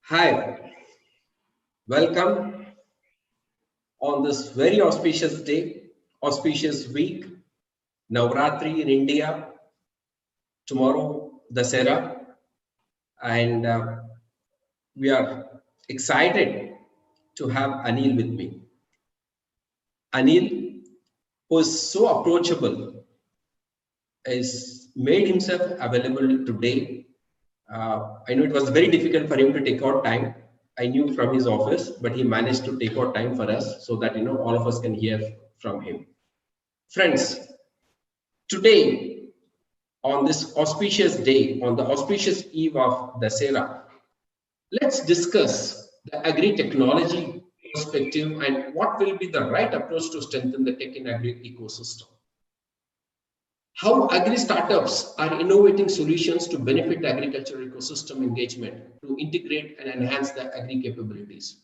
Hi, welcome on this very auspicious day, auspicious week, Navratri in India, tomorrow Dasera, and we are excited to have Anil with me. Anil, who is so approachable, is made himself available today. I know it was very difficult for him to take out time. I knew from his office, but he managed to take out time for us so that all of us can hear from him. Friends, today on this auspicious day, on the auspicious eve of Dasera, let's discuss the agri-technology perspective and what will be the right approach to strengthen the tech and agri ecosystem. How agri startups are innovating solutions to benefit the agriculture ecosystem engagement to integrate and enhance the agri capabilities.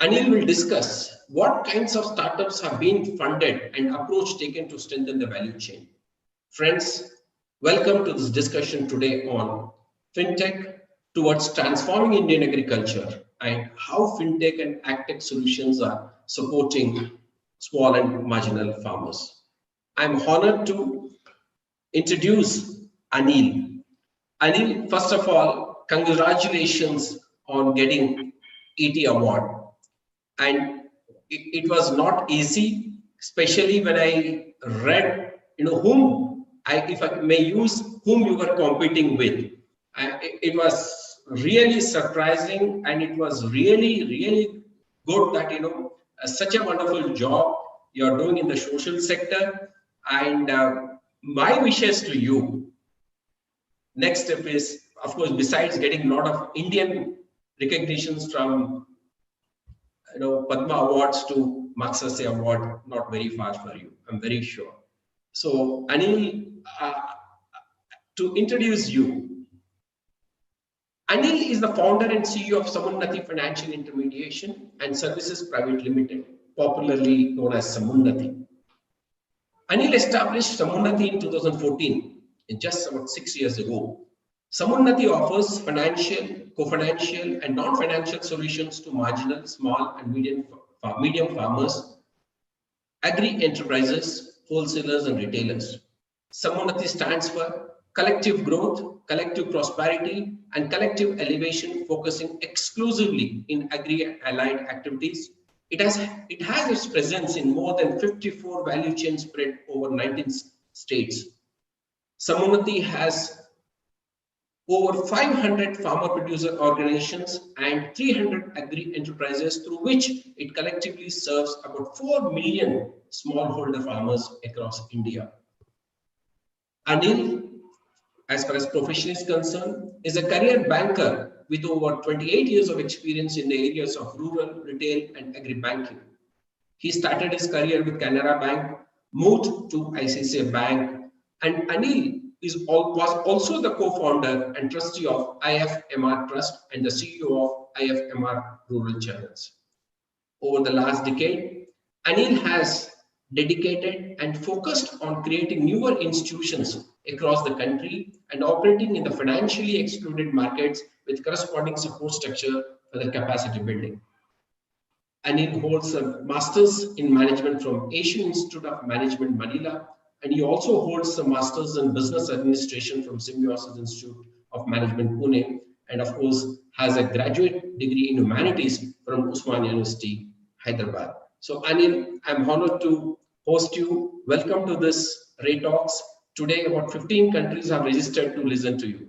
Anil will discuss what kinds of startups have been funded and approach taken to strengthen the value chain. Friends, welcome to this discussion today on FinTech towards transforming Indian agriculture and how FinTech and AgTech solutions are supporting small and marginal farmers. I'm honored to introduce Anil. Anil, first of all, congratulations on getting ET award. And it was not easy, especially when I read, if I may use, whom you were competing with. It was really surprising, and it was really, really good that, such a wonderful job you're doing in the social sector. And my wishes to you, next step is, of course, besides getting a lot of Indian recognitions from Padma Awards to Maksase Award, not very far for you, I'm very sure. So Anil, to introduce you, Anil is the founder and CEO of Samunnati Financial Intermediation and Services Private Limited, popularly known as Samunnati. Anil established Samunnati in 2014, just about 6 years ago. Samunnati offers financial, co-financial, and non-financial solutions to marginal, small, and medium farmers, agri-enterprises, wholesalers, and retailers. Samunnati stands for collective growth, collective prosperity, and collective elevation, focusing exclusively in agri-allied activities. It has its presence in more than 54 value chains spread over 19 states. Samunnati has over 500 farmer producer organizations and 300 agri enterprises through which it collectively serves about 4 million smallholder farmers across India. Anil, as far as profession is concerned, is a career banker with over 28 years of experience in the areas of rural, retail, and agri-banking. He started his career with Canara Bank, moved to ICICI Bank, and Anil was also the co-founder and trustee of IFMR Trust and the CEO of IFMR Rural Channels. Over the last decade, Anil has dedicated and focused on creating newer institutions across the country and operating in the financially excluded markets with corresponding support structure for the capacity building. Anil holds a master's in management from Asian Institute of Management, Manila, and he also holds a master's in business administration from Symbiosis Institute of Management, Pune, and of course has a graduate degree in humanities from Usman University, Hyderabad. So Anil, I'm honored to host you. Welcome to this Ray Talks. Today, about 15 countries have registered to listen to you.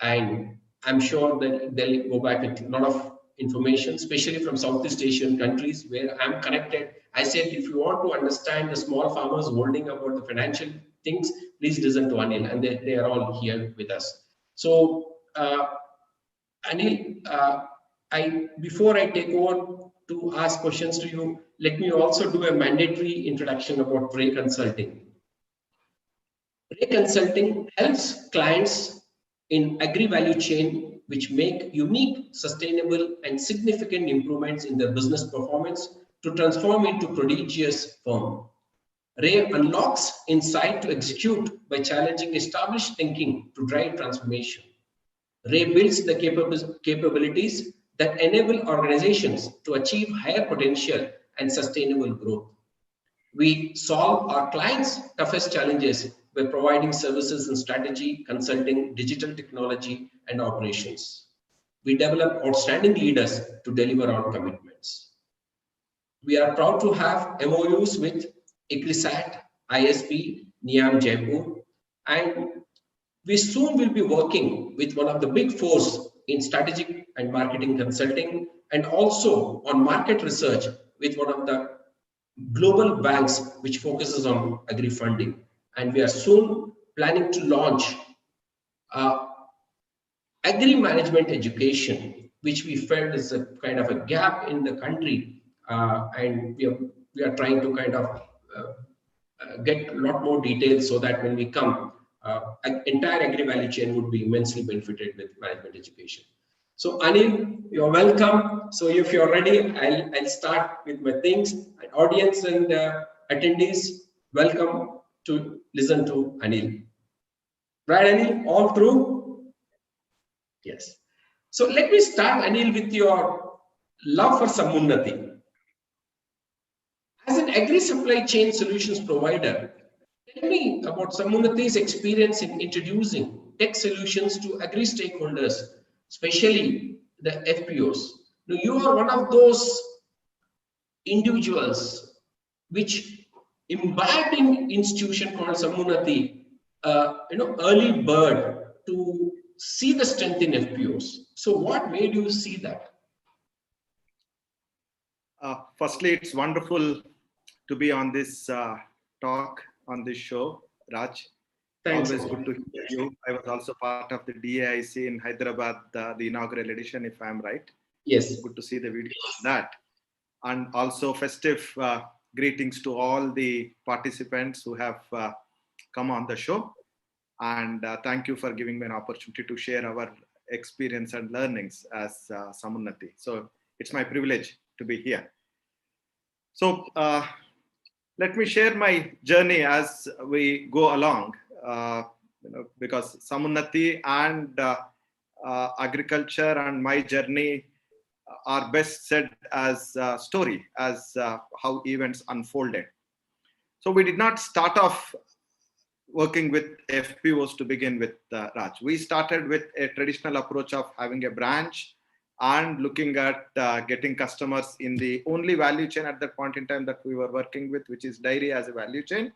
And I'm sure that they'll go back with a lot of information, especially from Southeast Asian countries where I'm connected. I said, if you want to understand the small farmers holding about the financial things, please listen to Anil, and they are all here with us. So, Anil, before I take over to ask questions to you, let me also do a mandatory introduction about Ray Consulting. Ray Consulting helps clients in agri value chain which make unique, sustainable, and significant improvements in their business performance to transform into prodigious firm. Ray unlocks insight to execute by challenging established thinking to drive transformation. Ray builds the capabilities that enable organizations to achieve higher potential and sustainable growth. We solve our clients' toughest challenges by providing services in strategy, consulting, digital technology, and operations. We develop outstanding leaders to deliver on commitments. We are proud to have MOUs with ICRISAT, ISP, NIAM Jaipur, and we soon will be working with one of the big fours in strategic and marketing consulting, and also on market research with one of the global banks which focuses on agri funding. And we are soon planning to launch agri management education, which we felt is a kind of a gap in the country, and we are trying to kind of get a lot more details so that when we come, entire agri value chain would be immensely benefited with management education. So Anil, you're welcome. So if you're ready, I'll start with my things. Audience and attendees, welcome to listen to Anil. Right, Anil? All through? Yes. So let me start, Anil, with your love for Samunnati. As an agri supply chain solutions provider, tell me about Samunnati's experience in introducing tech solutions to agri stakeholders, especially the FPOs. Now, you are one of those individuals which imbibed in institution called Sammunnati, early bird to see the strength in FPOs. So what made you see that? Firstly, it's wonderful to be on this talk on this show, Raj. Thanks. Always good to hear you. I was also part of the DAIC in Hyderabad, the inaugural edition, if I'm right. Yes. Good to see the video of that. And also festive greetings to all the participants who have come on the show. And thank you for giving me an opportunity to share our experience and learnings as Samunnati. So it's my privilege to be here. So let me share my journey as we go along, because Samunnati and agriculture and my journey are best said as a story, as how events unfolded. So we did not start off working with FPOs to begin with, Raj. We started with a traditional approach of having a branch and looking at getting customers in the only value chain at that point in time that we were working with, which is dairy as a value chain.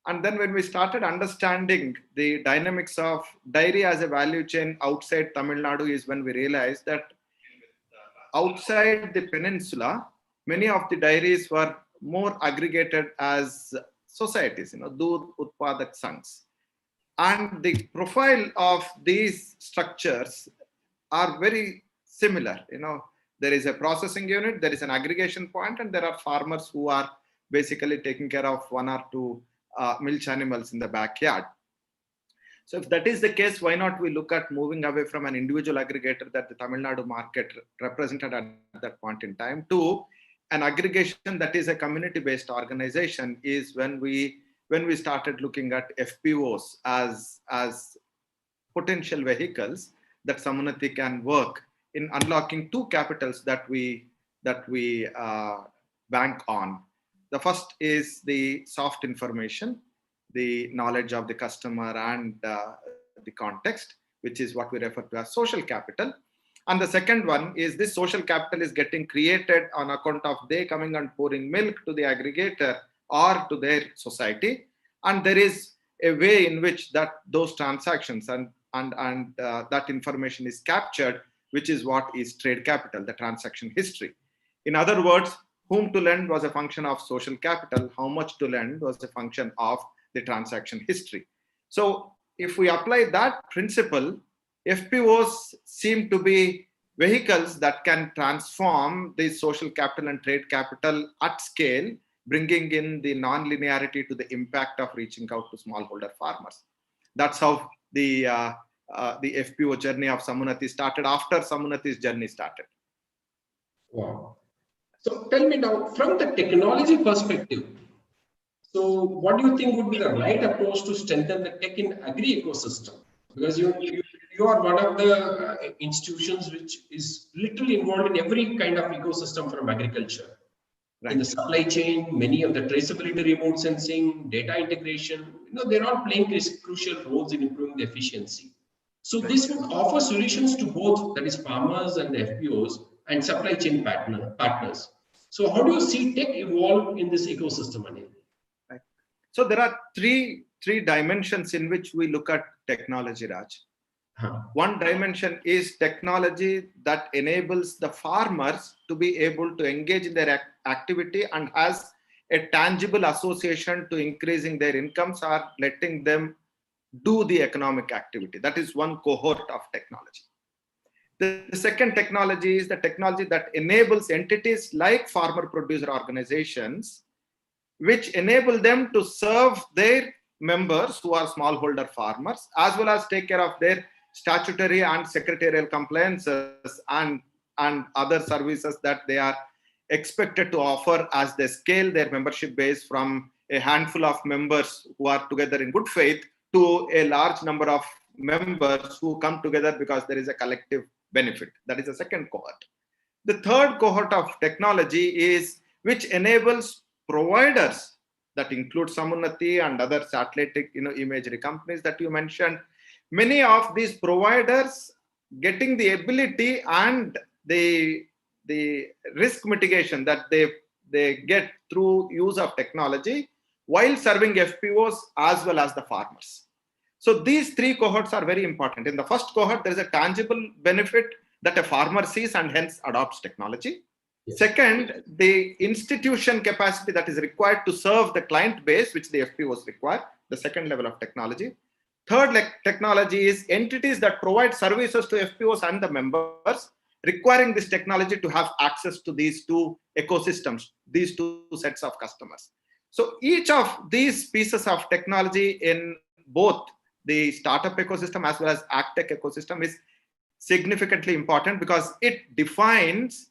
And then when we started understanding the dynamics of dairy as a value chain outside Tamil Nadu is when we realized that outside the peninsula, many of the dairies were more aggregated as societies, Doodh Utpadak Sanghs. And the profile of these structures are very similar. There is a processing unit, there is an aggregation point, and there are farmers who are basically taking care of one or two milch animals in the backyard. So if that is the case, why not we look at moving away from an individual aggregator that the Tamil Nadu market represented at that point in time to an aggregation that is a community-based organization is when we started looking at FPOs as potential vehicles that Samunnati can work in unlocking two capitals that we bank on. The first is the soft information, the knowledge of the customer and the context, which is what we refer to as social capital. And the second one is this social capital is getting created on account of they coming and pouring milk to the aggregator or to their society. And there is a way in which those transactions and that information is captured, which is what is trade capital, the transaction history. In other words, whom to lend was a function of social capital, how much to lend was a function of the transaction history. So if we apply that principle, FPOs seem to be vehicles that can transform the social capital and trade capital at scale, bringing in the non-linearity to the impact of reaching out to smallholder farmers. That's how the FPO journey of Samunnati started after Samunnati's journey started. Wow. So tell me now, from the technology perspective, so what do you think would be the right approach to strengthen the tech in agri ecosystem? Because you you are one of the institutions which is literally involved in every kind of ecosystem from agriculture. Right. In the supply chain, many of the traceability, remote sensing, data integration, they're all playing crucial roles in improving the efficiency. So this would offer solutions to both, that is farmers and the FPOs and supply chain partners. So how do you see tech evolve in this ecosystem, Anil? Right. So there are three dimensions in which we look at technology, Raj. One dimension is technology that enables the farmers to be able to engage in their activity and has a tangible association to increasing their incomes or letting them do the economic activity. That is one cohort of technology. The second technology is the technology that enables entities like farmer producer organizations, which enable them to serve their members who are smallholder farmers, as well as take care of their statutory and secretarial compliances and other services that they are expected to offer as they scale their membership base from a handful of members who are together in good faith to a large number of members who come together because there is a collective benefit. That is the second cohort. The third cohort of technology is which enables providers that include Samunnati and other satellite imagery companies that you mentioned. Many of these providers getting the ability and the risk mitigation that they get through use of technology while serving FPOs as well as the farmers. So these three cohorts are very important. In the first cohort, there is a tangible benefit that a farmer sees and hence adopts technology. Yes. Second, the institution capacity that is required to serve the client base, which the FPOs require, the second level of technology. Third technology is entities that provide services to FPOs and the members, requiring this technology to have access to these two ecosystems, these two sets of customers. So each of these pieces of technology in both the startup ecosystem as well as AgTech ecosystem is significantly important because it defines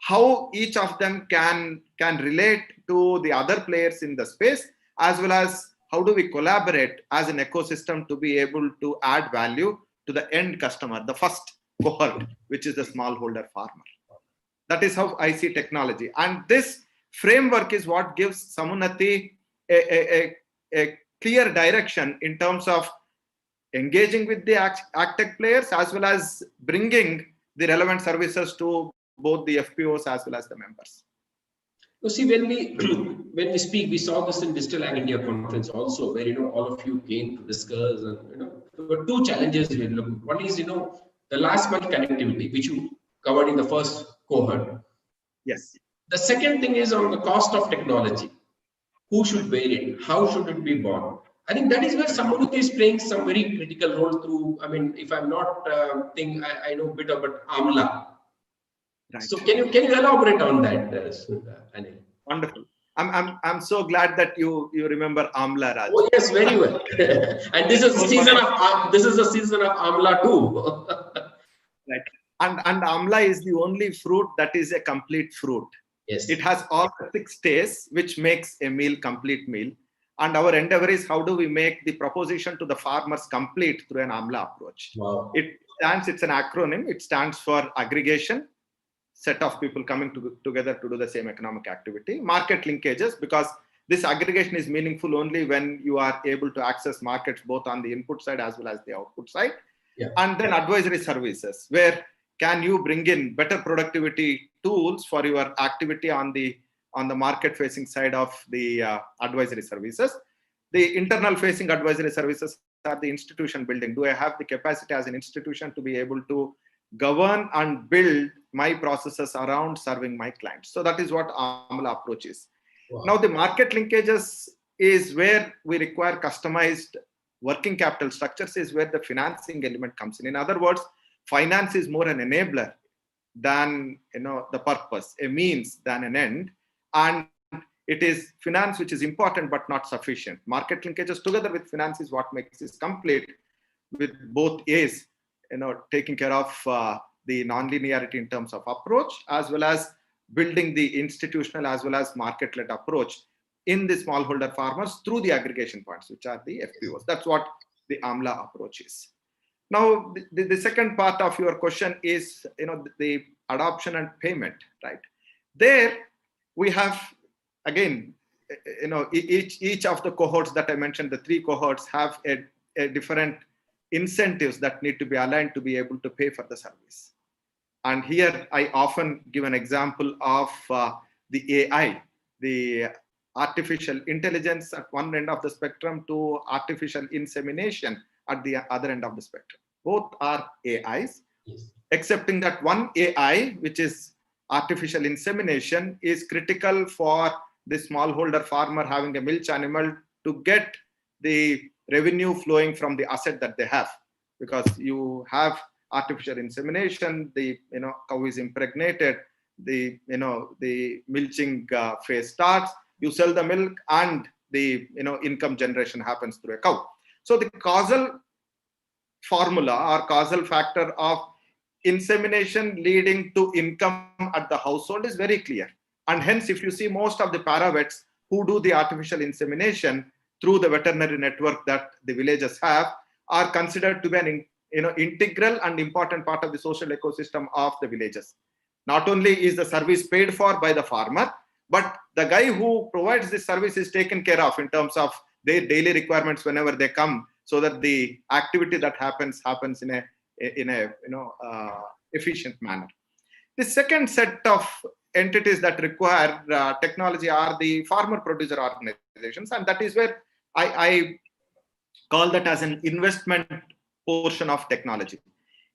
how each of them can relate to the other players in the space, as well as how do we collaborate as an ecosystem to be able to add value to the end customer, the first cohort, which is the smallholder farmer. That is how I see technology. And this framework is what gives Samunnati a clear direction in terms of engaging with the AgTech players as well as bringing the relevant services to both the FPOs as well as the members. You see, when we speak, we saw this in Digital Ag India conference also, where all of you came to discuss, and there were two challenges we looked. One is the last mile connectivity, which you covered in the first cohort. Yes. The second thing is on the cost of technology. Who should bear it? How should it be bought? I think that is where Samunnati is playing some very critical role through. I mean, if I'm not I know a bit about Amla. Right. So can you elaborate on that, Anil? Wonderful. I'm so glad that you remember Amla, Raj. Oh yes, very well. And this is the season of Amla too. Right. And Amla is the only fruit that is a complete fruit. Yes. It has all the 6 tastes, which makes a meal complete meal. And our endeavor is how do we make the proposition to the farmers complete through an Amla approach. Wow. It's an acronym. It stands for aggregation, set of people coming together to do the same economic activity. Market linkages, because this aggregation is meaningful only when you are able to access markets both on the input side as well as the output side. Yeah. And then advisory services, where can you bring in better productivity tools for your activity on the market facing side of the advisory services. The internal facing advisory services are the institution building. Do I have the capacity as an institution to be able to govern and build my processes around serving my clients? So that is what Amla approach is. Wow. Now the market linkages is where we require customized working capital structures, is where the financing element comes in. In other words, finance is more an enabler than the purpose, a means than an end. And it is finance which is important but not sufficient. Market linkages together with finance is what makes this complete, with both A's taking care of the non-linearity in terms of approach, as well as building the institutional as well as market-led approach in the smallholder farmers through the aggregation points, which are the FPOs. That's what the Amla approach is. Now, the second part of your question is, the adoption and payment, right? There we have, again, each of the cohorts that I mentioned, the 3 cohorts have a different incentives that need to be aligned to be able to pay for the service. And here I often give an example of the AI, the artificial intelligence at one end of the spectrum to artificial insemination at the other end of the spectrum. Both are AIs, Yes. excepting that one AI, which is artificial insemination, is critical for the smallholder farmer having a milch animal to get the revenue flowing from the asset that they have. Because you have artificial insemination, the cow is impregnated, the milching phase starts, you sell the milk, and the income generation happens through a cow. So the causal formula or causal factor of insemination leading to income at the household is very clear. And hence, if you see most of the paravets who do the artificial insemination through the veterinary network that the villages have are considered to be an integral and important part of the social ecosystem of the villages. Not only is the service paid for by the farmer, but the guy who provides this service is taken care of in terms of their daily requirements whenever they come, so that the activity that happens in a efficient manner. The second set of entities that require technology are the farmer producer organizations, and that is where I call that as an investment portion of technology.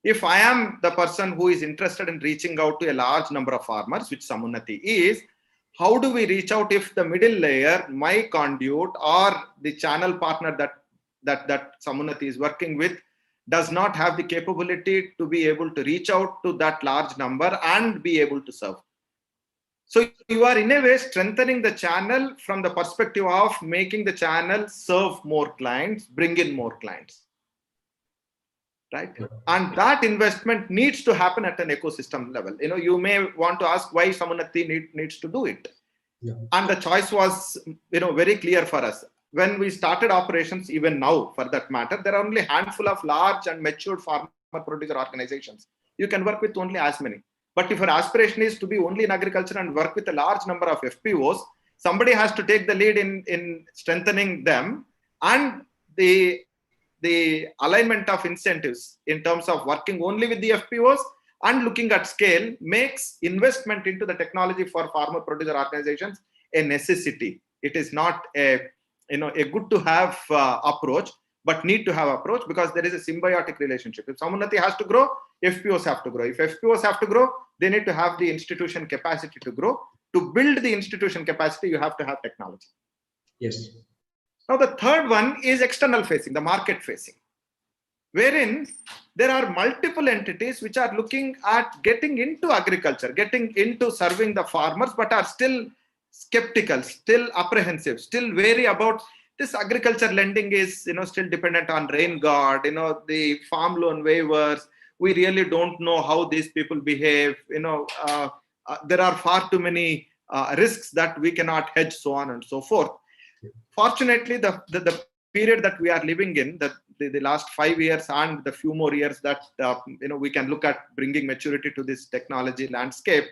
If I am the person who is interested in reaching out to a large number of farmers, which Samunnati is, how do we reach out if the middle layer, my conduit or the channel partner that Samunnati is working with does not have the capability to be able to reach out to that large number and be able to serve? So you are in a way strengthening the channel from the perspective of making the channel serve more clients, bring in more clients. Right? And that investment needs to happen at an ecosystem level. You may want to ask why Samunnati needs to do it. Yeah. And the choice was, very clear for us. When we started operations, even now for that matter, there are only a handful of large and matured farmer producer organizations. You can work with only as many. But if your aspiration is to be only in agriculture and work with a large number of FPOs, somebody has to take the lead in strengthening them, and the alignment of incentives in terms of working only with the FPOs and looking at scale makes investment into the technology for farmer producer organizations a necessity. It is not a good to have approach, but need to have approach, because there is a symbiotic relationship. If Samunnati has to grow, FPOs have to grow. If FPOs have to grow, they need to have the institution capacity to grow. To build the institution capacity, you have to have technology. Yes. Now, the third one is external facing, the market facing, wherein there are multiple entities which are looking at getting into agriculture, getting into serving the farmers, but are still skeptical, still apprehensive, still wary about this agriculture lending is, still dependent on rain god, the farm loan waivers. We really don't know how these people behave. There are far too many risks that we cannot hedge, so on and so forth. Fortunately, the period that we are living in, the last 5 years and the few more years that we can look at bringing maturity to this technology landscape,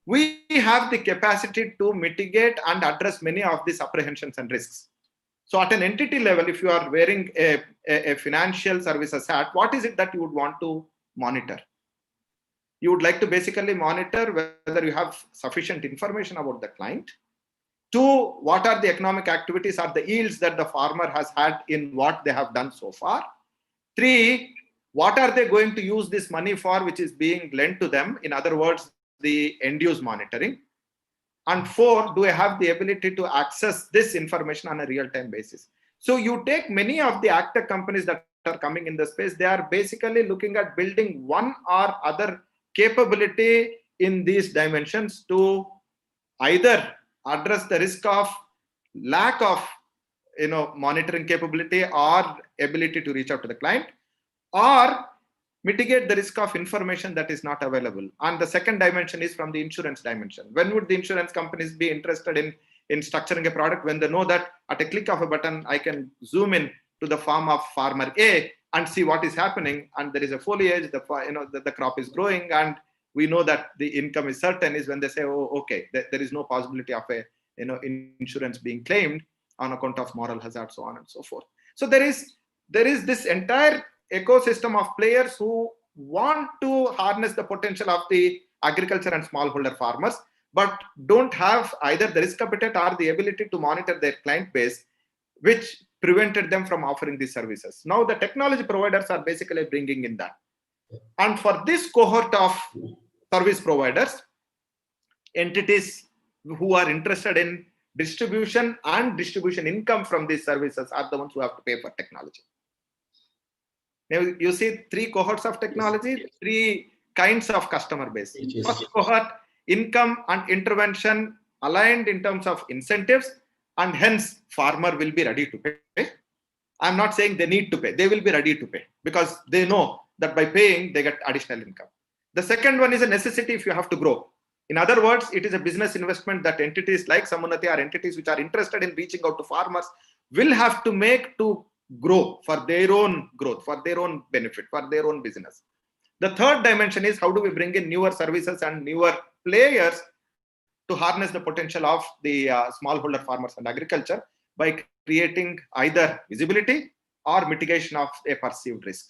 we have the capacity to mitigate and address many of these apprehensions and risks. So at an entity level, if you are wearing a financial services hat, what is it that you would want to monitor? You would like to basically monitor whether you have sufficient information about the client. 2, what are the economic activities or the yields that the farmer has had in what they have done so far. 3, what are they going to use this money for, which is being lent to them? In other words, the end-use monitoring. And 4, do I have the ability to access this information on a real-time basis? So you take many of the actor companies that are coming in the space, they are basically looking at building one or other capability in these dimensions to either address the risk of lack of monitoring capability or ability to reach out to the client, or mitigate the risk of information that is not available. And the second dimension is from the insurance dimension. When would the insurance companies be interested in structuring a product? When they know that at a click of a button, I can zoom in to the farm of farmer A and see what is happening. And there is a foliage, the crop is growing, and we know that the income is certain, is when they say, oh, okay, there is no possibility of a insurance being claimed on account of moral hazard, so on and so forth. So there is this entire ecosystem of players who want to harness the potential of the agriculture and smallholder farmers, but don't have either the risk appetite or the ability to monitor their client base, which prevented them from offering these services. Now the technology providers are basically bringing in that. And for this cohort of service providers, entities who are interested in distribution and distribution income from these services are the ones who have to pay for technology. Now you see 3 cohorts of technology, 3 kinds of customer base. First cohort, income and intervention aligned in terms of incentives, and hence farmer will be ready to pay. I'm not saying they need to pay, they will be ready to pay because they know that by paying they get additional income. The second one is a necessity if you have to grow. In other words, it is a business investment that entities like Sammunati or entities which are interested in reaching out to farmers will have to make to grow for their own growth, for their own benefit, for their own business. The third dimension is how do we bring in newer services and newer players to harness the potential of the smallholder farmers and agriculture by creating either visibility or mitigation of a perceived risk.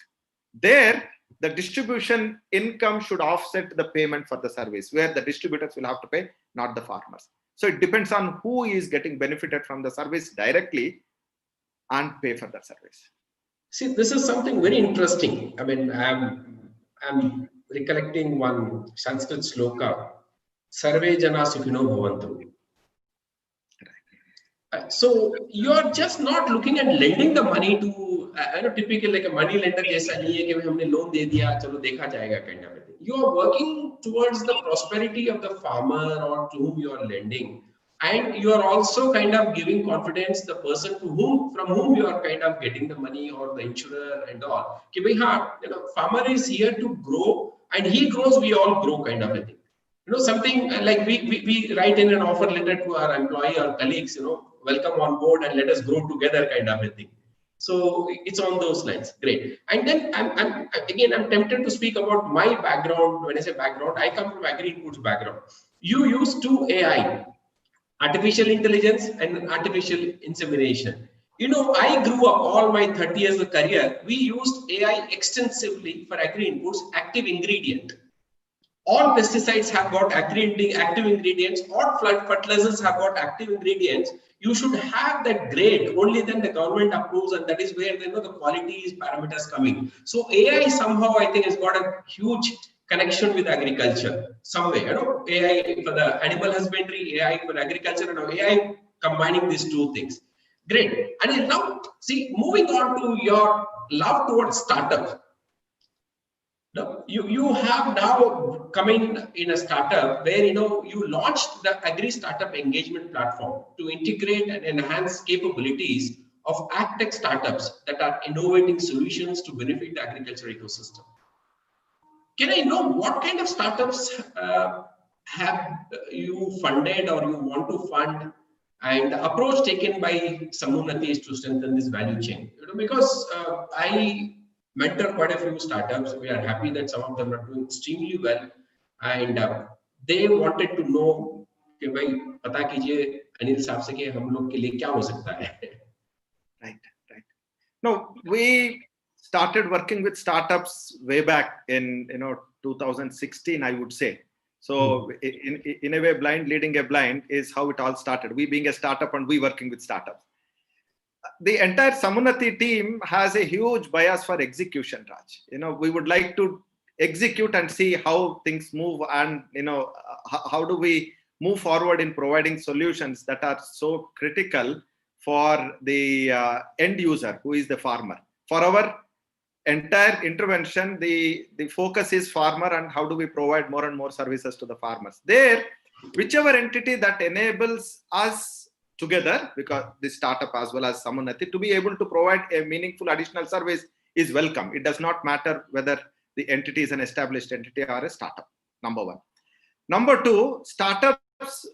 There, the distribution income should offset the payment for the service, where the distributors will have to pay, not the farmers. So it depends on who is getting benefited from the service directly and pay for that service. See, this is something very interesting. I mean, I'm recollecting one Sanskrit sloka, Sarve Jana Sukhino Bhavantu. So you're just not looking at lending the money to, typically like a money lender जैसा नहीं है कि हमने loan दे दिया चलो देखा जाएगा kind of thing. You are working towards the prosperity of the farmer or to whom you are lending, and you are also kind of giving confidence the person from whom you are kind of getting the money, or the insurer and all. कि भाई हाँ, farmer is here to grow, and he grows, we all grow kind of a thing. Something like we write in an offer letter to our employee or colleagues, welcome on board and let us grow together kind of a thing. So it's on those lines. Great. And then I'm tempted to speak about my background. When I say background, I come from agri-inputs background. You use 2 AI, artificial intelligence and artificial insemination. I grew up all my 30 years of career. We used AI extensively for agri-inputs, active ingredient. All pesticides have got active ingredients, all fertilizers have got active ingredients. You should have that grade, only then the government approves, and that is where the quality parameters coming. So AI somehow I think has got a huge connection with agriculture some way. AI for the animal husbandry, AI for agriculture, and AI combining these 2 things. Great. And now see, moving on to your love towards startup. You have now come in a startup where you launched the Agri Startup Engagement Platform to integrate and enhance capabilities of agtech startups that are innovating solutions to benefit the agriculture ecosystem. Can I know what kind of startups have you funded or you want to fund, and the approach taken by Sammunati is to strengthen this value chain? Because I mentor quite a few startups. We are happy that some of them are doing extremely well, and they wanted to know कि भाई पता कीजिए अनिल साहब से कि हम लोग के लिए क्या हो सकता है. Right. No, we started working with startups way back in 2016, I would say. So in a way, blind leading a blind is how it all started. We being a startup and we working with startups. The entire Sammunati team has a huge bias for execution, Raj. We would like to execute and see how things move, and how do we move forward in providing solutions that are so critical for the end user, who is the farmer. For our entire intervention, the focus is farmer, and how do we provide more and more services to the farmers. There, whichever entity that enables us together, because the startup as well as Sammunati, to be able to provide a meaningful additional service is welcome. It does not matter whether the entity is an established entity or a startup, number 1. Number 2, startups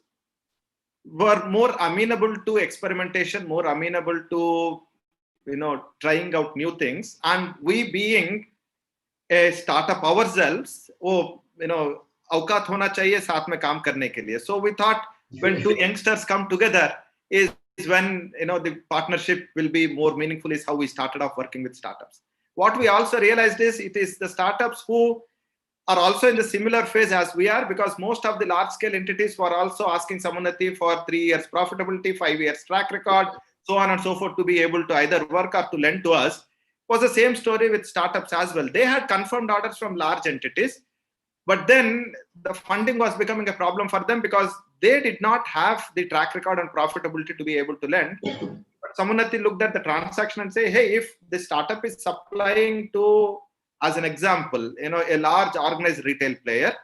were more amenable to experimentation, more amenable to trying out new things, and we being a startup ourselves, औकात होना चाहिए साथ में काम करने के लिए. So we thought when two youngsters come together is when the partnership will be more meaningful, is how we started off working with startups. What we also realized is it is the startups who are also in the similar phase as we are, because most of the large scale entities were also asking Sammunati for 3 years profitability, 5 years track record, so on and so forth, to be able to either work or to lend to us. It was the same story with startups as well. They had confirmed orders from large entities, but then the funding was becoming a problem for them because they did not have the track record and profitability to be able to lend. But Sammunati looked at the transaction and say, hey, if the startup is supplying to, as an example, a large organized retail player,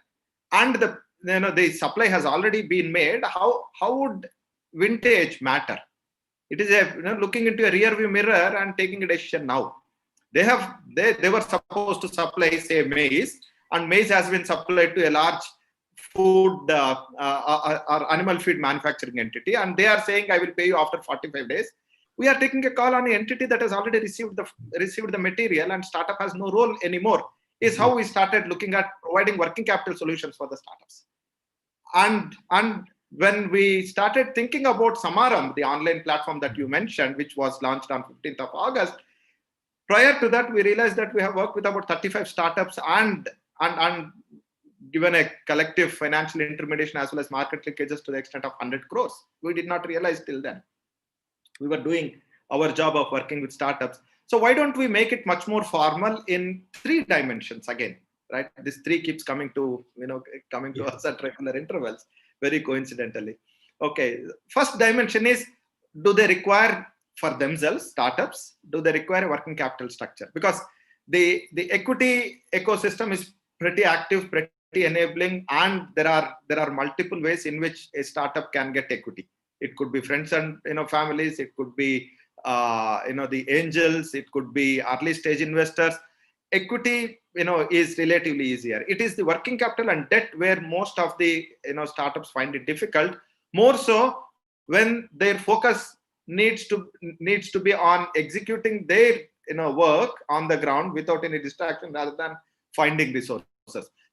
and the supply has already been made, how would vintage matter? It is looking into a rear view mirror and taking a decision now. They were supposed to supply, say, maize, and maize has been supplied to a large food or animal feed manufacturing entity, and they are saying, I will pay you after 45 days. We are taking a call on an entity that has already received the material, and startup has no role anymore, is how we started looking at providing working capital solutions for the startups. And when we started thinking about Samaram, the online platform that you mentioned, which was launched on 15th of August, prior to that, we realized that we have worked with about 35 startups and given a collective financial intermediation as well as market linkages to the extent of 100 crores. We did not realize till then. We were doing our job of working with startups. So why don't we make it much more formal in 3 dimensions again, right? This 3 keeps coming to us at regular intervals, very coincidentally. Okay, first dimension is, do they require for themselves, startups, do they require a working capital structure? Because the equity ecosystem is pretty active, pretty enabling, and there are multiple ways in which a startup can get equity. It could be friends and families, it could be the angels, it could be early stage investors. Equity is relatively easier. It is the working capital and debt where most of the startups find it difficult, more so when their focus needs to be on executing their work on the ground without any distraction, rather than finding resources.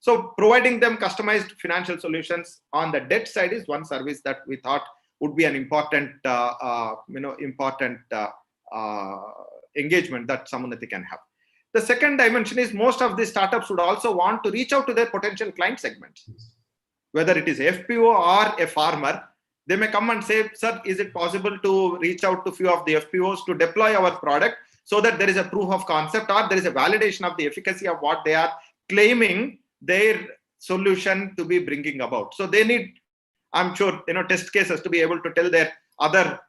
So providing them customized financial solutions on the debt side is one service that we thought would be an important engagement that Sammunati can have. The second dimension is, most of these startups would also want to reach out to their potential client segments, whether it is FPO or a farmer. They may come and say, sir, is it possible to reach out to a few of the FPOs to deploy our product so that there is a proof of concept or there is a validation of the efficacy of what they are claiming their solution to be bringing about. So they need, I'm sure, test cases to be able to tell their other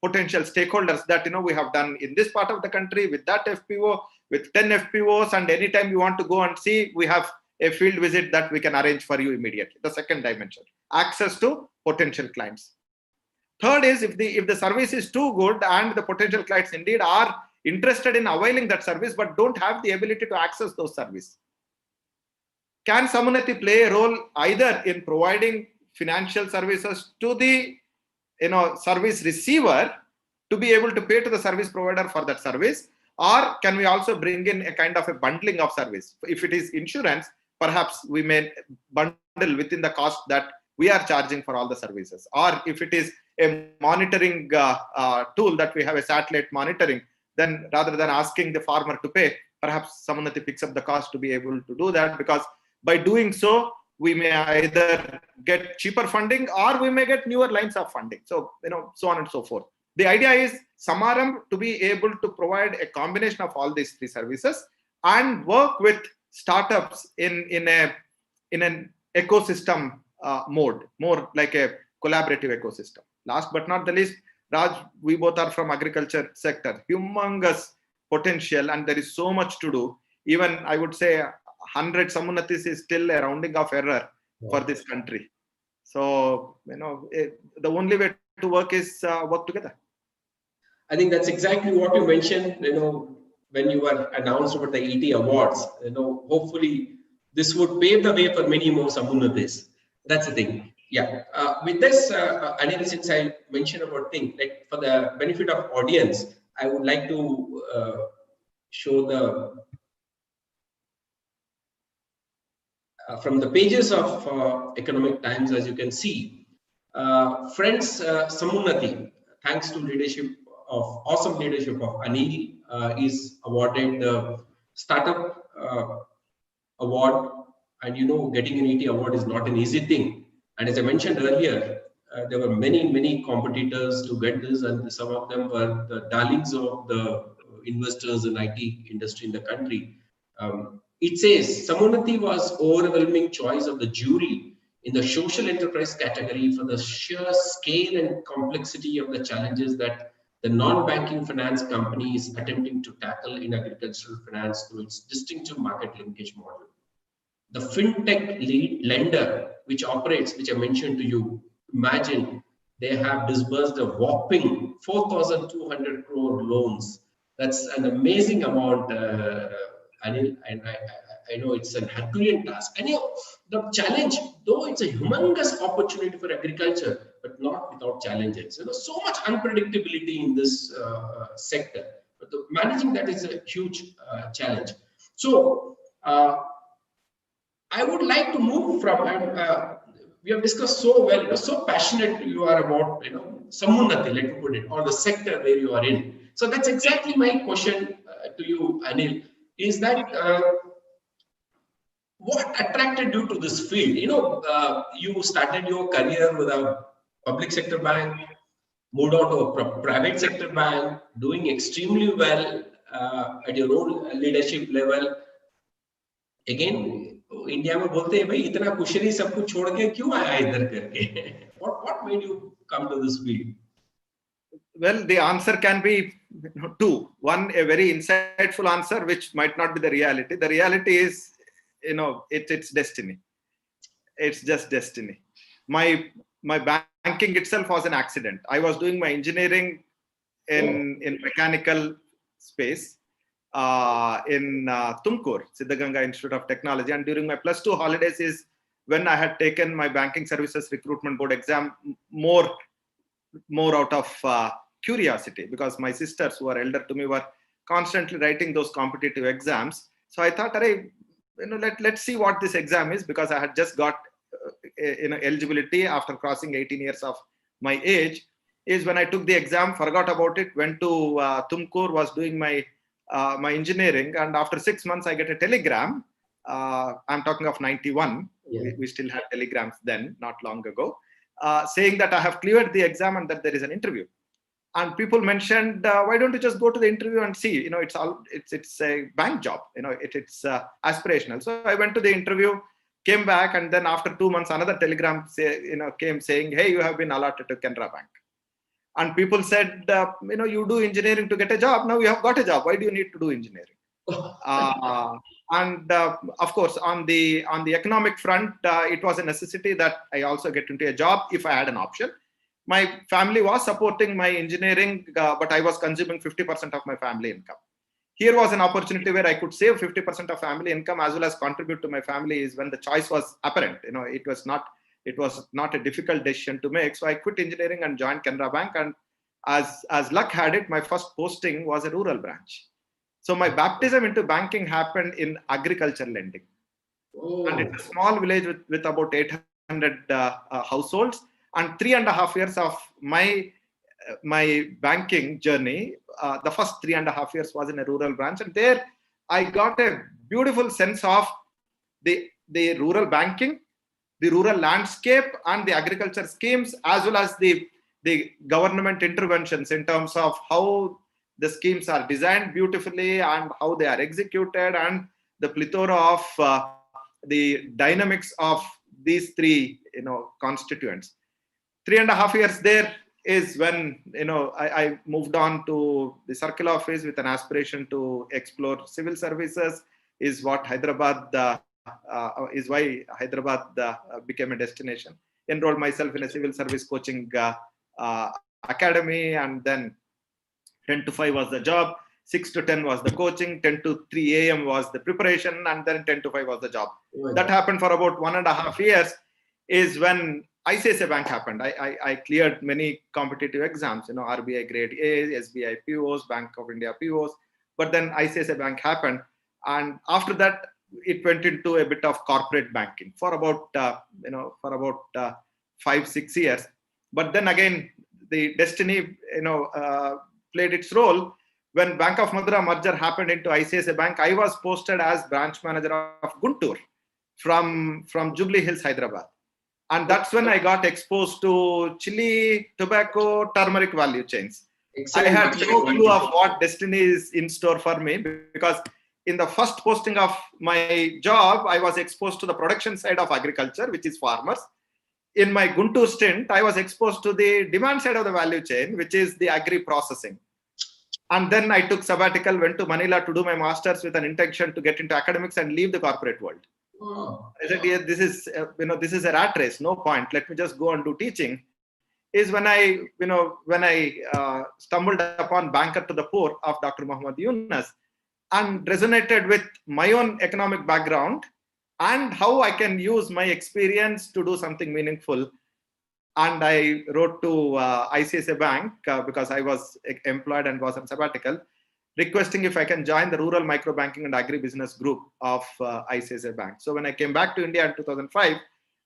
potential stakeholders that, we have done in this part of the country with that FPO, with 10 FPOs, and anytime you want to go and see, we have a field visit that we can arrange for you immediately. The second dimension, access to potential clients. Third is, if the service is too good and the potential clients indeed are interested in availing that service but don't have the ability to access those services, can Sammunati play a role either in providing financial services to the service receiver to be able to pay to the service provider for that service, or can we also bring in a kind of a bundling of service? If it is insurance, perhaps we may bundle within the cost that we are charging for all the services. Or if it is a monitoring tool that we have, a satellite monitoring, then rather than asking the farmer to pay, perhaps Sammunati picks up the cost to be able to do that, because by doing so, we may either get cheaper funding or we may get newer lines of funding. So, so on and so forth. The idea is Samaram to be able to provide a combination of all these 3 services and work with startups in an ecosystem mode, more like a collaborative ecosystem. Last but not the least, Raj, we both are from agriculture sector, humongous potential, and there is so much to do. Even I would say 100 Sammunatis is still a rounding of error for this country. So, the only way to work is work together. I think that's exactly what you mentioned, when you were announced about the ET awards. Hopefully this would pave the way for many more Sammunatis. That's the thing. Yeah. With this, Anil, since I mentioned about thing, like for the benefit of audience, I would like to show the from the pages of Economic Times, as you can see, friends, Samunnati, thanks to awesome leadership of Anil, is awarded the startup award. And getting an ET award is not an easy thing. And as I mentioned earlier, there were many competitors to get this, and some of them were the darlings of the investors in IT industry in the country. It says Samunnati was overwhelming choice of the jury in the social enterprise category for the sheer scale and complexity of the challenges that the non-banking finance company is attempting to tackle in agricultural finance through its distinctive market linkage model. The fintech lender, which operates, which I mentioned to you, imagine they have disbursed a whopping 4,200 crore loans. That's an amazing amount, Anil, and I know it's an Herculean task. And the challenge, though it's a humongous opportunity for agriculture, but not without challenges. So much unpredictability in this sector, but managing that is a huge challenge. So I would like to move from, we have discussed so well, so passionate you are about, Samunnati, let me put it, or the sector where you are in. So that's exactly my question to you, Anil, is that what attracted you to this field? You started your career with a public sector bank, moved on to a private sector bank, doing extremely well at your own leadership level. Again, India में बोलते हैं भाई इतना कुशली सब कुछ छोड़ के क्यों आया इधर करके? What made you come to this field? Well, the answer can be two. One, a very insightful answer, which might not be the reality. The reality is, it's destiny. It's just destiny. My banking itself was an accident. I was doing my engineering in mechanical space in Tumkur, Siddhaganga Institute of Technology. And during my +2 holidays is when I had taken my banking services recruitment board exam more out of curiosity, because my sisters who are elder to me were constantly writing those competitive exams. So I thought, let's see what this exam is, because I had just got eligibility after crossing 18 years of my age. Is when I took the exam, forgot about it, went to Tumkur, was doing my engineering, and after 6 months I get a telegram. I'm talking of 91. Yeah. We still had telegrams then, not long ago, saying that I have cleared the exam and that there is an interview. And people mentioned, why don't you just go to the interview and see? It's a bank job. It's aspirational. So I went to the interview, came back, and then after 2 months, another telegram came saying, hey, you have been allotted to Canara Bank. And people said, you do engineering to get a job. Now you have got a job. Why do you need to do engineering? And of course, on the economic front, it was a necessity that I also get into a job if I had an option. My family was supporting my engineering, but I was consuming 50% of my family income. Here was an opportunity where I could save 50% of family income as well as contribute to my family, is when the choice was apparent. It was not a difficult decision to make. So I quit engineering and joined Canara Bank. And as luck had it, my first posting was a rural branch. So my baptism into banking happened in agriculture lending. Oh. And it's a small village with about 800 households. And 3.5 years of my banking journey, the first 3.5 years was in a rural branch. And there I got a beautiful sense of the rural banking, the rural landscape, and the agriculture schemes, as well as the government interventions in terms of how the schemes are designed beautifully and how they are executed, and the plethora of the dynamics of these three constituents. 3.5 years there is when I moved on to the circle office with an aspiration to explore civil services. Is why Hyderabad became a destination. Enrolled myself in a civil service coaching academy, and then 10 to 5 was the job, 6 to 10 was the coaching, 10 to 3 a.m. was the preparation, and then 10 to 5 was the job. That happened for about 1.5 years. Is when ICICI Bank happened. I cleared many competitive exams, RBI grade A, SBI POs, Bank of India POs, but then ICICI Bank happened. And after that, it went into a bit of corporate banking for about, 5-6 years. But then again, the destiny, played its role. When Bank of Madura merger happened into ICICI Bank, I was posted as branch manager of Guntur from Jubilee Hills, Hyderabad. And that's when I got exposed to chili, tobacco, turmeric value chains. Excellent. I had no clue of what destiny is in store for me, because in the first posting of my job, I was exposed to the production side of agriculture, which is farmers. In my Guntur stint, I was exposed to the demand side of the value chain, which is the agri processing. And then I took sabbatical, went to Manila to do my master's with an intention to get into academics and leave the corporate world. Oh. I said, yeah, this is a rat race. No point. Let me just go and do teaching. Is when I stumbled upon Banker to the Poor of Dr. Muhammad Yunus and resonated with my own economic background and how I can use my experience to do something meaningful. And I wrote to ICICI Bank because I was employed and was on sabbatical, requesting if I can join the rural microbanking and agribusiness group of ICICI Bank. So when I came back to India in 2005,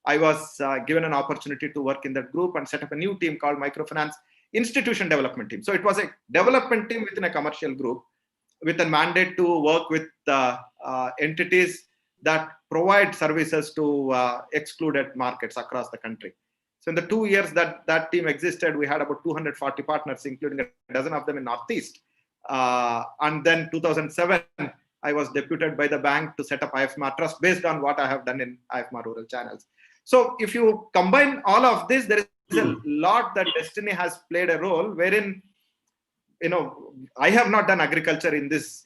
I was given an opportunity to work in that group and set up a new team called Microfinance Institution Development Team. So it was a development team within a commercial group with a mandate to work with entities that provide services to excluded markets across the country. So in the 2 years that team existed, we had about 240 partners, including a dozen of them in Northeast. And then 2007, I was deputed by the bank to set up IFMR Trust based on what I have done in IFMR Rural Channels. So if you combine all of this, there is a lot that destiny has played a role wherein, I have not done agriculture in this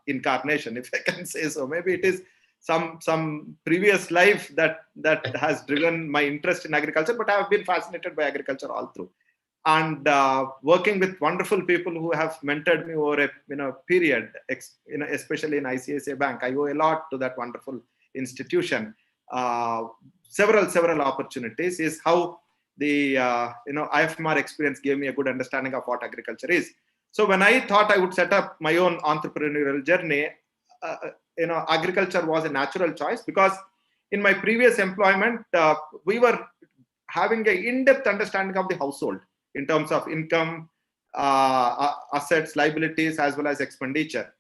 incarnation, if I can say so. Maybe it is some previous life that has driven my interest in agriculture, but I have been fascinated by agriculture all through. And working with wonderful people who have mentored me over a period, especially in ICICI Bank, I owe a lot to that wonderful institution. Several opportunities is how the IFMR experience gave me a good understanding of what agriculture is. So when I thought I would set up my own entrepreneurial journey, agriculture was a natural choice, because in my previous employment, we were having an in-depth understanding of the household in terms of income, assets, liabilities, as well as expenditure.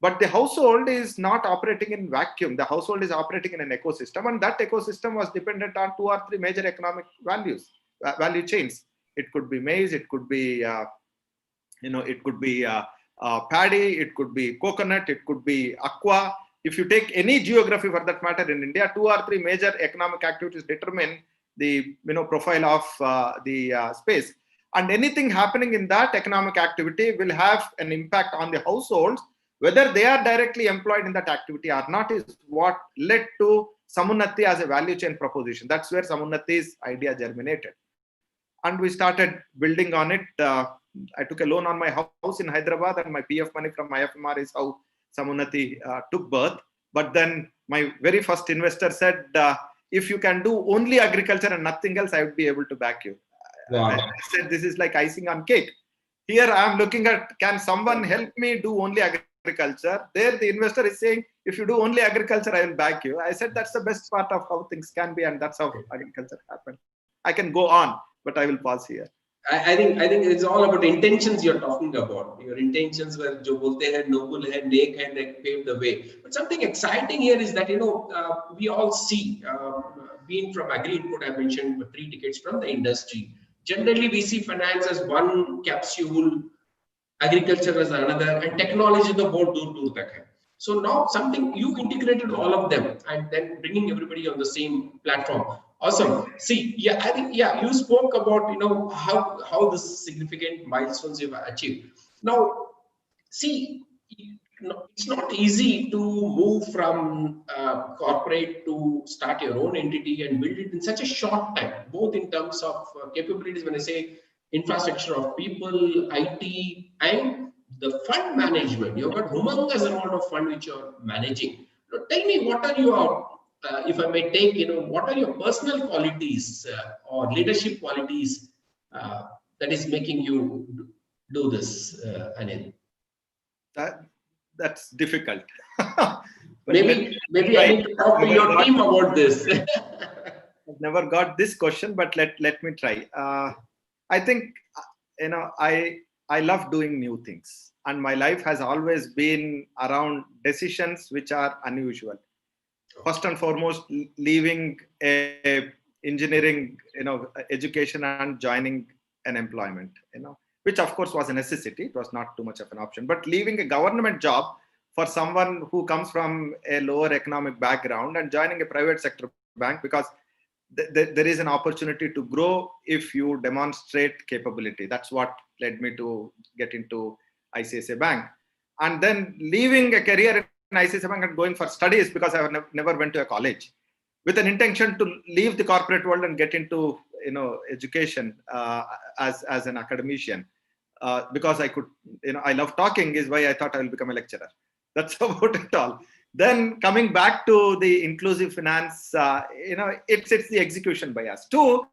But the household is not operating in vacuum. The household is operating in an ecosystem, and that ecosystem was dependent on 2 or 3 major economic value chains. It could be maize, it could be, paddy, it could be coconut, it could be aqua. If you take any geography for that matter in India, 2 or 3 major economic activities determine the profile of the space. And anything happening in that economic activity will have an impact on the households. Whether they are directly employed in that activity or not is what led to Samunnati as a value chain proposition. That's where Samunnati's idea germinated. And we started building on it. I took a loan on my house in Hyderabad, and my PF money from IFMR is how Samunnati took birth. But then my very first investor said, if you can do only agriculture and nothing else, I would be able to back you. Wow. I said, this is like icing on cake. Here I am looking at, can someone help me do only agriculture? There the investor is saying, if you do only agriculture, I will back you. I said, that's the best part of how things can be, and that's how agriculture happened. I can go on, but I will pause here. I think it's all about intentions you're talking about. Your intentions were jo bolte hai, noble hai, neck hai, they paved the way. But something exciting here is that, we all see, being from Agri Input, I mentioned 3 decades from the industry. Generally, we see finance as one capsule, agriculture as another, and technology the board dur tak hai. So now something you integrated all of them and then bringing everybody on the same platform. Awesome. See, I think you spoke about how the significant milestones you've achieved. Now, see, it's not easy to move from corporate to start your own entity and build it in such a short time, both in terms of capabilities, when I say infrastructure of people, IT, and the fund management. You've got humongous amount of fund which you're managing. Now, tell me, what are your if I may take, what are your personal qualities or leadership qualities that is making you do this, Anil? That's difficult. Maybe I need to talk to your team about this. I've never got this question, but let me try. I think I love doing new things, and my life has always been around decisions which are unusual. First and foremost, leaving a engineering education and joining an employment, which of course was a necessity. It was not too much of an option, but leaving a government job for someone who comes from a lower economic background and joining a private sector bank, because there is an opportunity to grow if you demonstrate capability. That's what led me to get into ICICI Bank. And then leaving a career in ICICI Bank and going for studies, because I never went to a college, with an intention to leave the corporate world and get into education as an academician, because I could, I love talking, is why I thought I will become a lecturer. That's about it all. Then coming back to the inclusive finance, it's the execution bias. Two,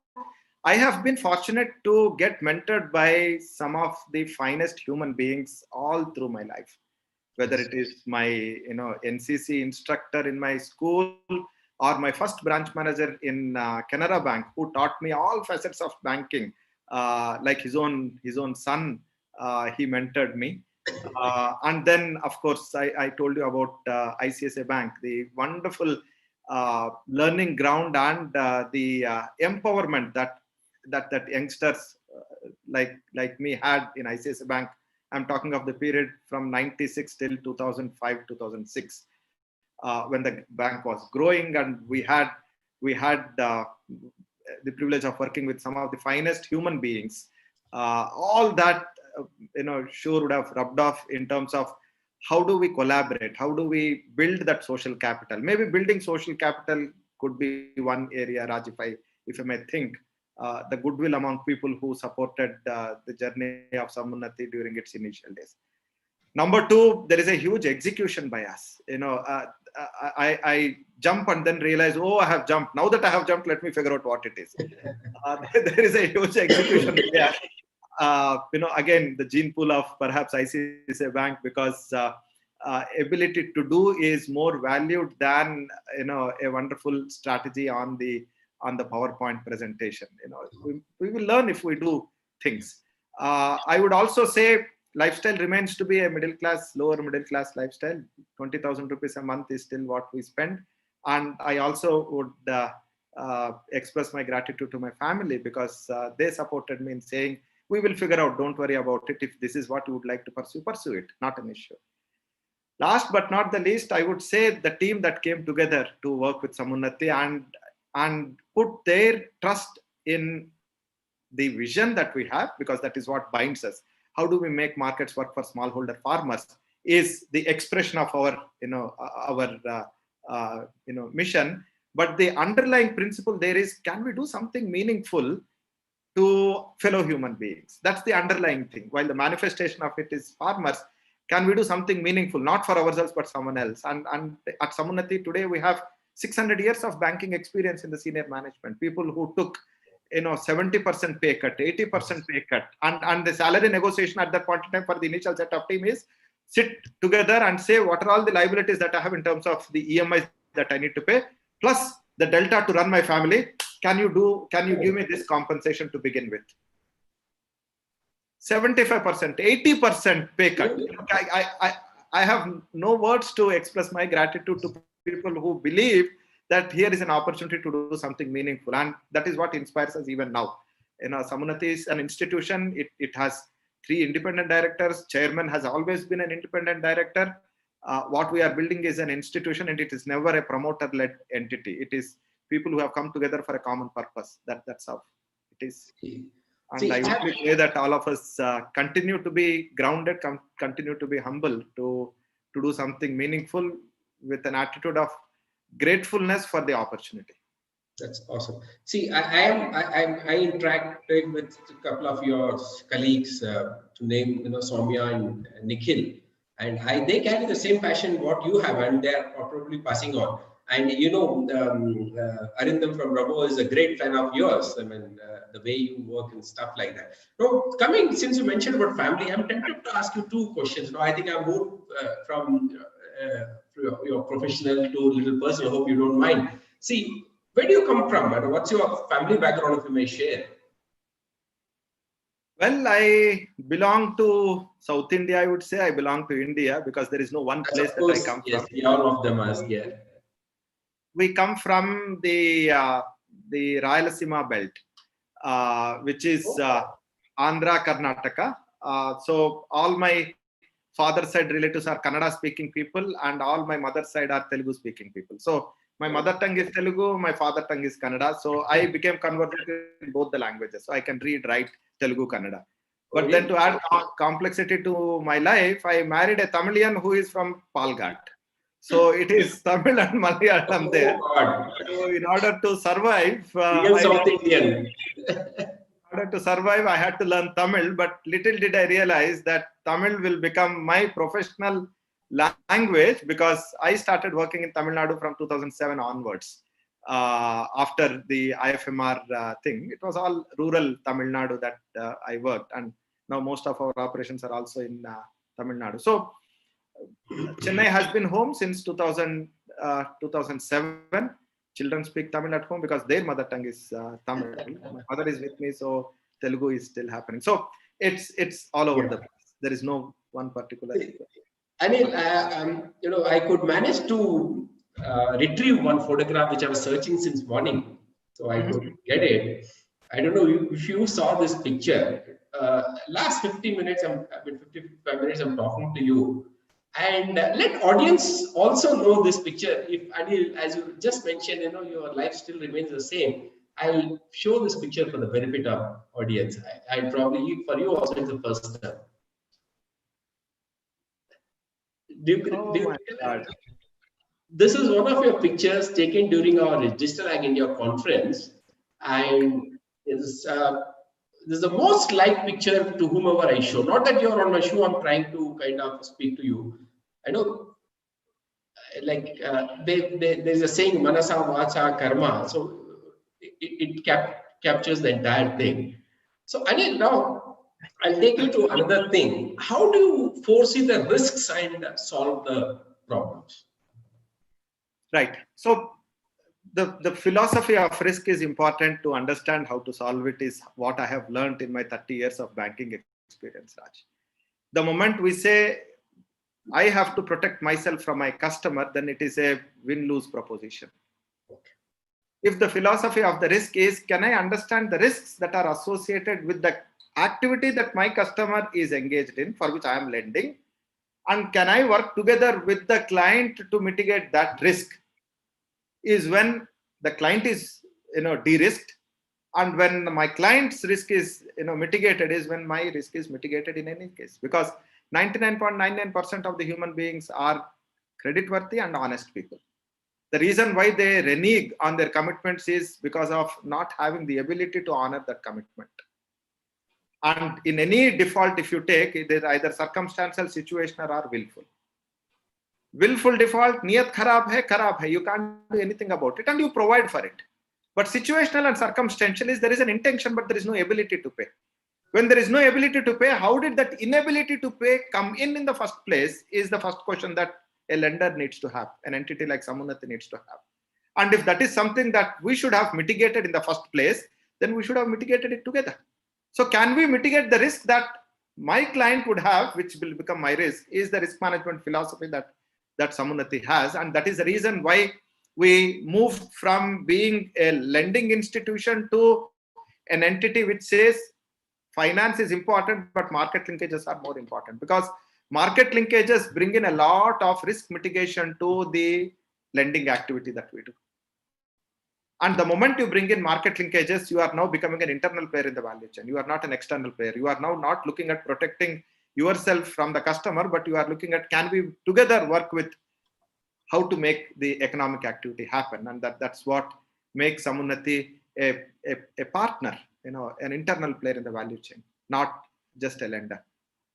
I have been fortunate to get mentored by some of the finest human beings all through my life, whether it is my NCC instructor in my school, or my first branch manager in Canara Bank, who taught me all facets of banking, like his own son. He mentored me. And then, of course, I told you about ICICI Bank, the wonderful learning ground and the empowerment that youngsters like me had in ICICI Bank. I'm talking of the period from 96 till 2005, 2006, when the bank was growing, and we had the privilege of working with some of the finest human beings. All that sure would have rubbed off in terms of how do we collaborate, how do we build that social capital. Maybe building social capital could be one area, Raj, if I may think. The goodwill among people who supported the journey of Sammunnati during its initial days. Number two, there is a huge execution bias. I jump and then realize, oh, I have jumped. Now that I have jumped, let me figure out what it is. There is a huge execution bias. Again, the gene pool of perhaps ICICI Bank, because ability to do is more valued than a wonderful strategy on the PowerPoint presentation. We will learn if we do things. I would also say lifestyle remains to be a lower middle class lifestyle. 20,000 rupees a month is still what we spend. And I also would express my gratitude to my family, because they supported me in saying, we will figure out, don't worry about it. If this is what you would like to pursue it, not an issue. Last but not the least, I would say the team that came together to work with Sammunnati and put their trust in the vision that we have, because that is what binds us. How do we make markets work for smallholder farmers is the expression of our mission. But the underlying principle there is, can we do something meaningful to fellow human beings? That's the underlying thing. While the manifestation of it is farmers, can we do something meaningful, not for ourselves, but someone else? And at Sammunnati today, we have 600 years of banking experience in the senior management. People who took 70% pay cut, 80% pay cut, and the salary negotiation at that point in time for the initial set of team is sit together and say, what are all the liabilities that I have in terms of the EMIs that I need to pay, plus the delta to run my family. Can you give me this compensation to begin with? 75%, 80% pay cut. I have no words to express my gratitude to people who believe that here is an opportunity to do something meaningful. And that is what inspires us even now. Sammunnati is an institution. It has 3 independent directors. Chairman has always been an independent director. What we are building is an institution, and it is never a promoter-led entity. It is people who have come together for a common purpose. That's how it is. And I would pray that all of us continue to be grounded, continue to be humble, to do something meaningful with an attitude of gratefulness for the opportunity. That's awesome. See, I interacted with a couple of your colleagues, to name Soumya and Nikhil, and they carry the same passion what you have, and they are probably passing on. And Arindam from Bravo is a great fan of yours. I mean, the way you work and stuff like that. Now, since you mentioned about family, I'm tempted to ask you two questions. Now, I think I moved from your professional to little personal. I hope you don't mind. See, where do you come from? And what's your family background, if you may share? Well, I belong to South India, I would say. I belong to India because there is no one place that I come yes, from. all of them are, yeah. We come from the Rayalaseema belt, which is Andhra, Karnataka. So all my father's side relatives are Kannada speaking people, and all my mother's side are Telugu speaking people. So my mother tongue is Telugu, my father tongue is Kannada. So I became conversant in both the languages. So I can read, write Telugu, Kannada. But then to add complexity to my life, I married a Tamilian who is from Palghat. So it is Tamil and Malayalam there. So in order to survive, South Indian. in order to survive, I had to learn Tamil. But little did I realize that Tamil will become my professional language because I started working in Tamil Nadu from 2007 onwards. After the IFMR thing, it was all rural Tamil Nadu that I worked, and now most of our operations are also in Tamil Nadu. So Chennai has been home since 2007. Children speak Tamil at home because their mother tongue is Tamil. My mother is with me, so Telugu is still happening. So it's all over the place. There is no one particular. I mean, I could manage to retrieve one photograph which I was searching since morning, so I could get it. I don't know if you saw this picture. Last 50 minutes, 55 minutes, I'm talking to you. And let audience also know this picture. If Anil, as you just mentioned, your life still remains the same. I'll show this picture for the benefit of audience. I probably, for you also, it's the first time. This is one of your pictures taken during our Digital Ag India conference, and this is the most liked picture to whomever I show. Not that you're on my show, I'm trying to kind of speak to you. I know, like there's a saying, Manasa, Vacha, Karma. So it captures the entire thing. So Anil, now I'll take you to another thing. How do you foresee the risks and solve the problems? Right. So the philosophy of risk is important to understand how to solve it is what I have learned in my 30 years of banking experience, Raj. The moment we say, I have to protect myself from my customer, then it is a win-lose proposition. If the philosophy of the risk is, can I understand the risks that are associated with the activity that my customer is engaged in, for which I am lending, and can I work together with the client to mitigate that risk, is when the client is de-risked, and when my client's risk is mitigated, is when my risk is mitigated in any case, because 99.99% of the human beings are creditworthy and honest people. The reason why they renege on their commitments is because of not having the ability to honor that commitment. And in any default, if you take, it is either circumstantial, situational, or willful. Willful default, niyat kharab hai, you can't do anything about it and you provide for it. But situational and circumstantial is there is an intention, but there is no ability to pay. When there is no ability to pay, how did that inability to pay come in the first place is the first question that a lender needs to have, an entity like Sammunnati needs to have. And if that is something that we should have mitigated in the first place, then we should have mitigated it together. So can we mitigate the risk that my client would have, which will become my risk, is the risk management philosophy that Sammunnati has. And that is the reason why we moved from being a lending institution to an entity which says finance is important, but market linkages are more important, because market linkages bring in a lot of risk mitigation to the lending activity that we do. And the moment you bring in market linkages, you are now becoming an internal player in the value chain. You are not an external player. You are now not looking at protecting yourself from the customer, but you are looking at, can we together work with how to make the economic activity happen? And that's what makes Sammunnati a partner, an internal player in the value chain, not just a lender.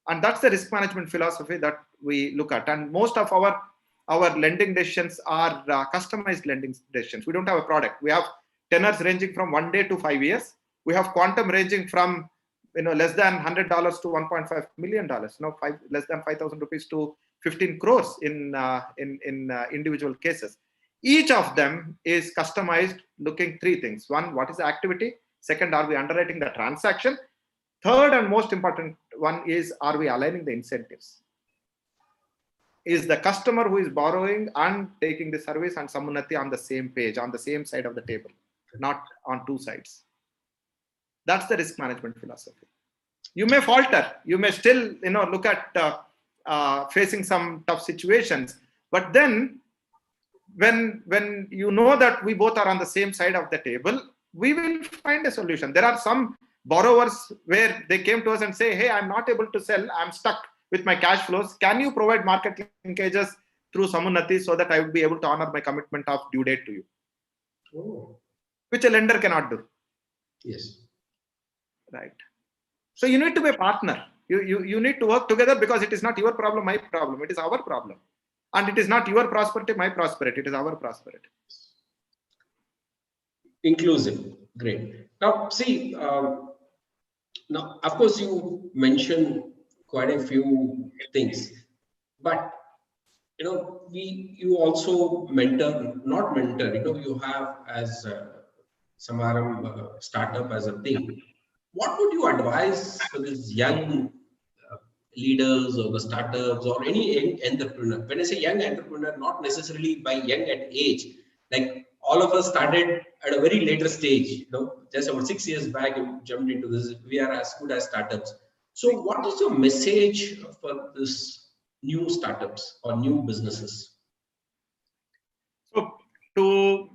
And that's the risk management philosophy that we look at. And most of our our lending decisions are customized lending decisions. We don't have a product. We have tenors ranging from 1 day to 5 years. We have quantum ranging from less than $100 to $1.5 million. Less than 5,000 rupees to 15 crores in individual cases. Each of them is customized, looking three things. One, what is the activity? Second, are we underwriting the transaction? Third and most important one is, are we aligning the incentives? Is the customer who is borrowing and taking the service and Sammunnati on the same page, on the same side of the table, not on two sides? That's the risk management philosophy. You may falter. You may still, look at facing some tough situations. But then, when you know that we both are on the same side of the table, we will find a solution. There are some borrowers where they came to us and say, hey, I'm not able to sell. I'm stuck with my cash flows. Can you provide market linkages through Sammunnati so that I would be able to honor my commitment of due date to you? Oh. Which a lender cannot do. Yes. Right. So you need to be a partner. You need to work together, because it is not your problem, my problem. It is our problem. And it is not your prosperity, my prosperity. It is our prosperity. Inclusive. Great. Now, see, now, of course, you mentioned quite a few things, but you also not mentor, you have as Samaram startup as a thing. What would you advise for these young leaders or the startups or any young entrepreneur? When I say young entrepreneur, not necessarily by young at age, like all of us started at a very later stage, just about 6 years back, you jumped into this. We are as good as startups. So what is your message for this new startups or new businesses? So to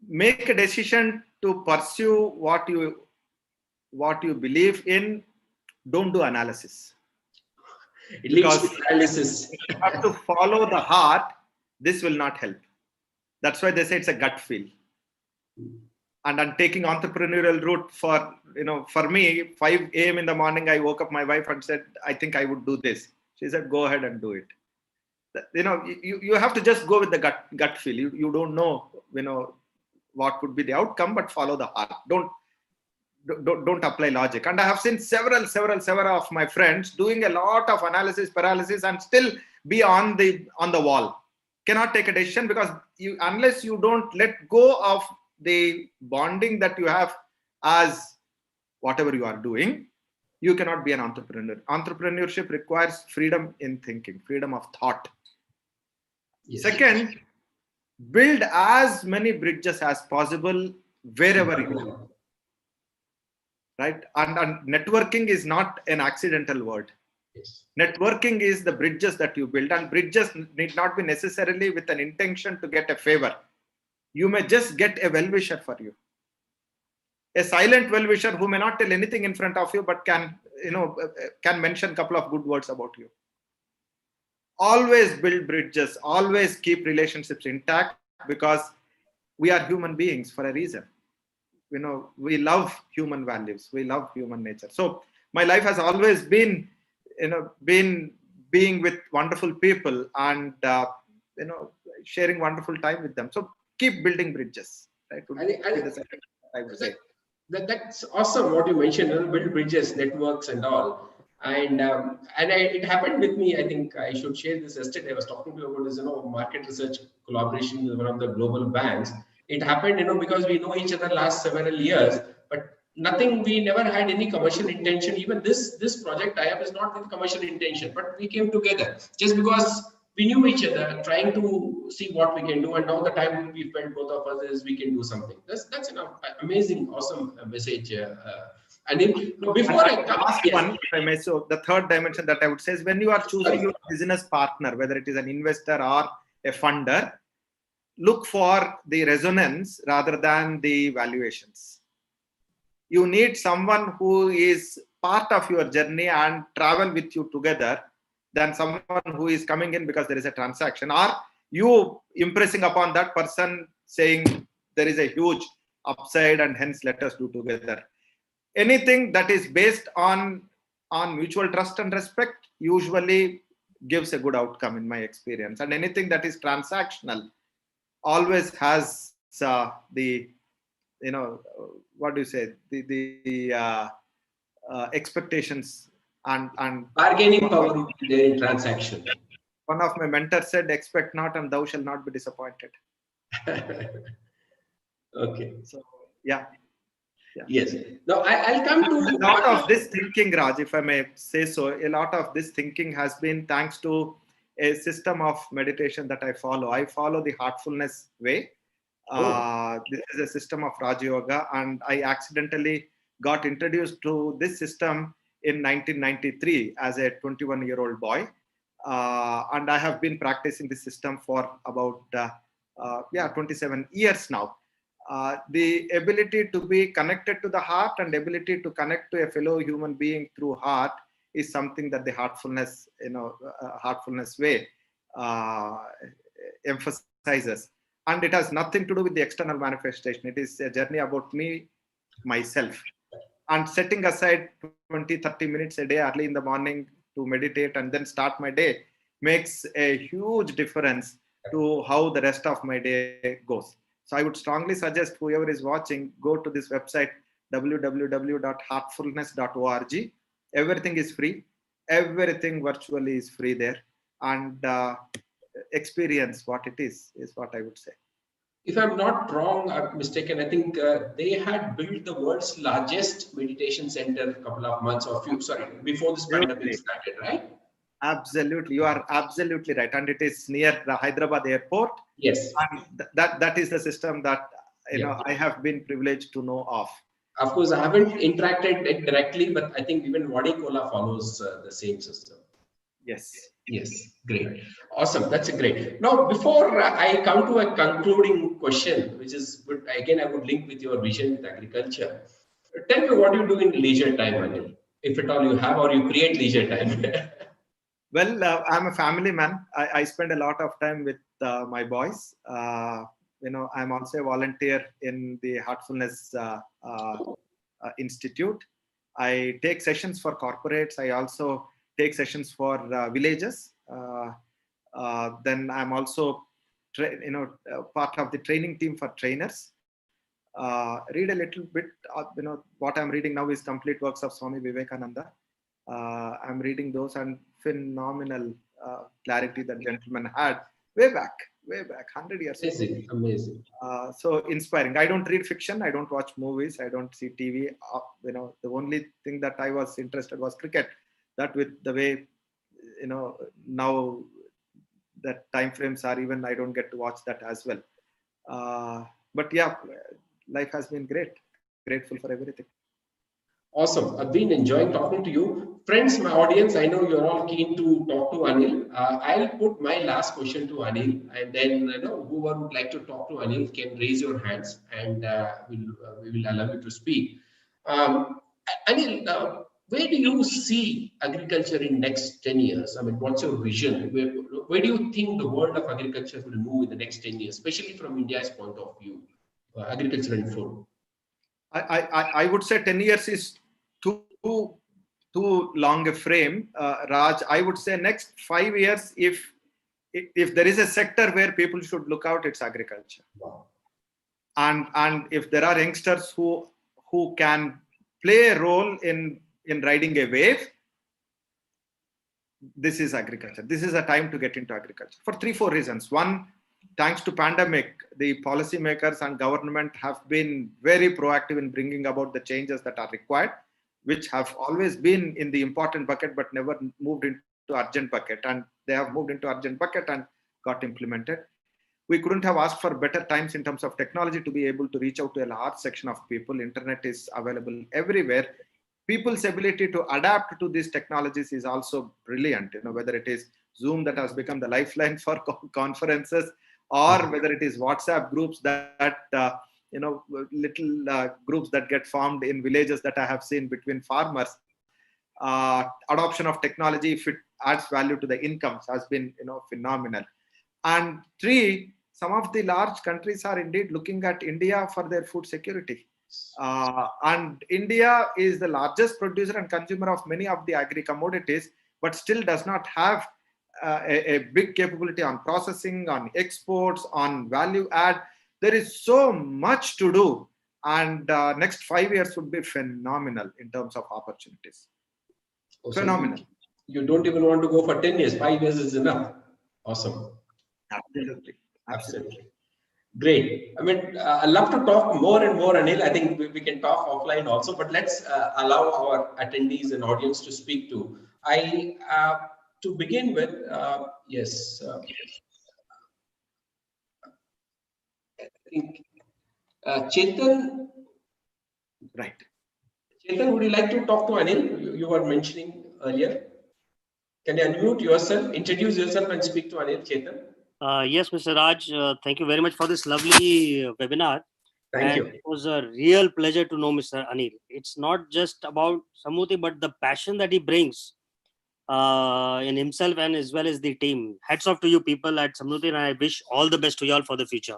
make a decision to pursue what you believe in, don't do analysis. It leads to analysis. You have to follow the heart. This will not help. That's why they say it's a gut feel. And I'm taking entrepreneurial route for me, 5 a.m. in the morning, I woke up my wife and said, I think I would do this. She said, go ahead and do it. You have to just go with the gut feel. You don't know, what could be the outcome, but follow the heart. Don't apply logic. And I have seen several of my friends doing a lot of analysis paralysis and still be on the wall. Cannot take a decision, because unless you don't let go of the bonding that you have as whatever you are doing, you cannot be an entrepreneur. Entrepreneurship requires freedom in thinking, freedom of thought. Yes. Second, build as many bridges as possible wherever you are. Right? And networking is not an accidental word. Yes. Networking is the bridges that you build, and bridges need not be necessarily with an intention to get a favor. You may just get a well-wisher for you. A silent well-wisher who may not tell anything in front of you, but can mention a couple of good words about you. Always build bridges, always keep relationships intact, because we are human beings for a reason. We love human values, we love human nature. So my life has always been being with wonderful people and sharing wonderful time with them. So keep building bridges. Right? I would say that's awesome what you mentioned. Build bridges, networks, and all. And it happened with me. I think I should share this yesterday. I was talking to you about this, market research collaboration with one of the global banks. It happened, because we know each other last several years, but nothing. We never had any commercial intention. Even this project I have is not with commercial intention, but we came together just because we knew each other, trying to see what we can do. And now the time we felt both of us is we can do something. That's an amazing, awesome message. And before I ask one, if I may, so the third dimension that I would say is, when you are choosing your business partner, whether it is an investor or a funder, look for the resonance rather than the valuations. You need someone who is part of your journey and travel with you together, than someone who is coming in because there is a transaction, or you impressing upon that person saying there is a huge upside and hence let us do together. Anything that is based on mutual trust and respect usually gives a good outcome in my experience. And anything that is transactional always has the, what do you say, the expectations and Bargaining power will be there in transaction. one of my mentors said, expect not and thou shalt not be disappointed. Okay. So yeah. Yes. Now I'll come to a lot of this thinking, Raj, if I may say so. A lot of this thinking has been thanks to a system of meditation that I follow. I follow the heartfulness way. This is a system of Raja Yoga, and I accidentally got introduced to this system in 1993 as a 21-year-old boy. And I have been practicing this system for about 27 years now. The ability to be connected to the heart and ability to connect to a fellow human being through heart is something that the heartfulness way emphasizes. And it has nothing to do with the external manifestation. It is a journey about me, myself. And setting aside 20-30 minutes a day early in the morning to meditate and then start my day makes a huge difference to how the rest of my day goes. So I would strongly suggest whoever is watching, go to this website, www.heartfulness.org. Everything is free. Everything virtually is free there. And experience what it is what I would say. If I'm not wrong, I'm mistaken, I think they had built the world's largest meditation center a couple of months before this pandemic started, right? Absolutely. You are absolutely right. And it is near the Hyderabad airport. Yes. And that is the system that I have been privileged to know of. Of course, I haven't interacted directly, but I think even Vadikola follows the same system. Yes. Yes, great. Awesome. That's great. Now, before I come to a concluding question, which is good, again, I would link with your vision with agriculture. Tell me what you do in leisure time, Anil, if at all you have, or you create leisure time. Well, I'm a family man. I spend a lot of time with my boys. I'm also a volunteer in the Heartfulness Institute. I take sessions for corporates. I also take sessions for villages. Then I'm also, part of the training team for trainers. Read a little bit. What I'm reading now is Complete Works of Swami Vivekananda. I'm reading those, and phenomenal clarity that gentleman had way back 100 years ago. Amazing. So inspiring. I don't read fiction. I don't watch movies. I don't see TV. The only thing that I was interested was cricket. That with the way, now that time frames are, even I don't get to watch that as well. But yeah, life has been great. Grateful for everything. Awesome. I've been enjoying talking to you. Friends, my audience, I know you're all keen to talk to Anil. I'll put my last question to Anil, and then whoever would like to talk to Anil can raise your hands, and we will allow you to speak. Anil, where do you see agriculture in next 10 years? I mean, what's your vision? Where do you think the world of agriculture will move in the next 10 years, especially from India's point of view, agriculture and food? I would say 10 years is too long a frame, Raj. I would say next 5 years, if there is a sector where people should look out, it's agriculture. Wow. And if there are youngsters who can play a role in riding a wave, this is agriculture. This is a time to get into agriculture for 3-4 reasons. One, thanks to pandemic, the policymakers and government have been very proactive in bringing about the changes that are required, which have always been in the important bucket but never moved into urgent bucket. And they have moved into urgent bucket and got implemented. We couldn't have asked for better times in terms of technology to be able to reach out to a large section of people. Internet is available everywhere. People's ability to adapt to these technologies is also brilliant. Whether it is Zoom that has become the lifeline for conferences, or whether it is WhatsApp groups that little groups that get formed in villages that I have seen between farmers. Adoption of technology, if it adds value to the incomes, has been phenomenal. And 3, some of the large countries are indeed looking at India for their food security. And India is the largest producer and consumer of many of the agri commodities, but still does not have a big capability on processing, on exports, on value add. There is so much to do, and next 5 years would be phenomenal in terms of opportunities. Oh, so Phenomenal. you don't even want to go for 10 years. 5 years is enough. Awesome. Absolutely. Absolutely. Great. I mean, I love to talk more and more, Anil. I think we can talk offline also, but let's allow our attendees and audience to speak to. To begin with, yes, I think Chetan. Right. Chetan, would you like to talk to Anil? You were mentioning earlier. Can you unmute yourself, introduce yourself, and speak to Anil? Chetan. Yes, Mr. Raj, thank you very much for this lovely webinar. Thank you. It was a real pleasure to know Mr. Anil. It's not just about Samruti, but the passion that he brings in himself and as well as the team. Hats off to you people at Samruti, and I wish all the best to you all for the future.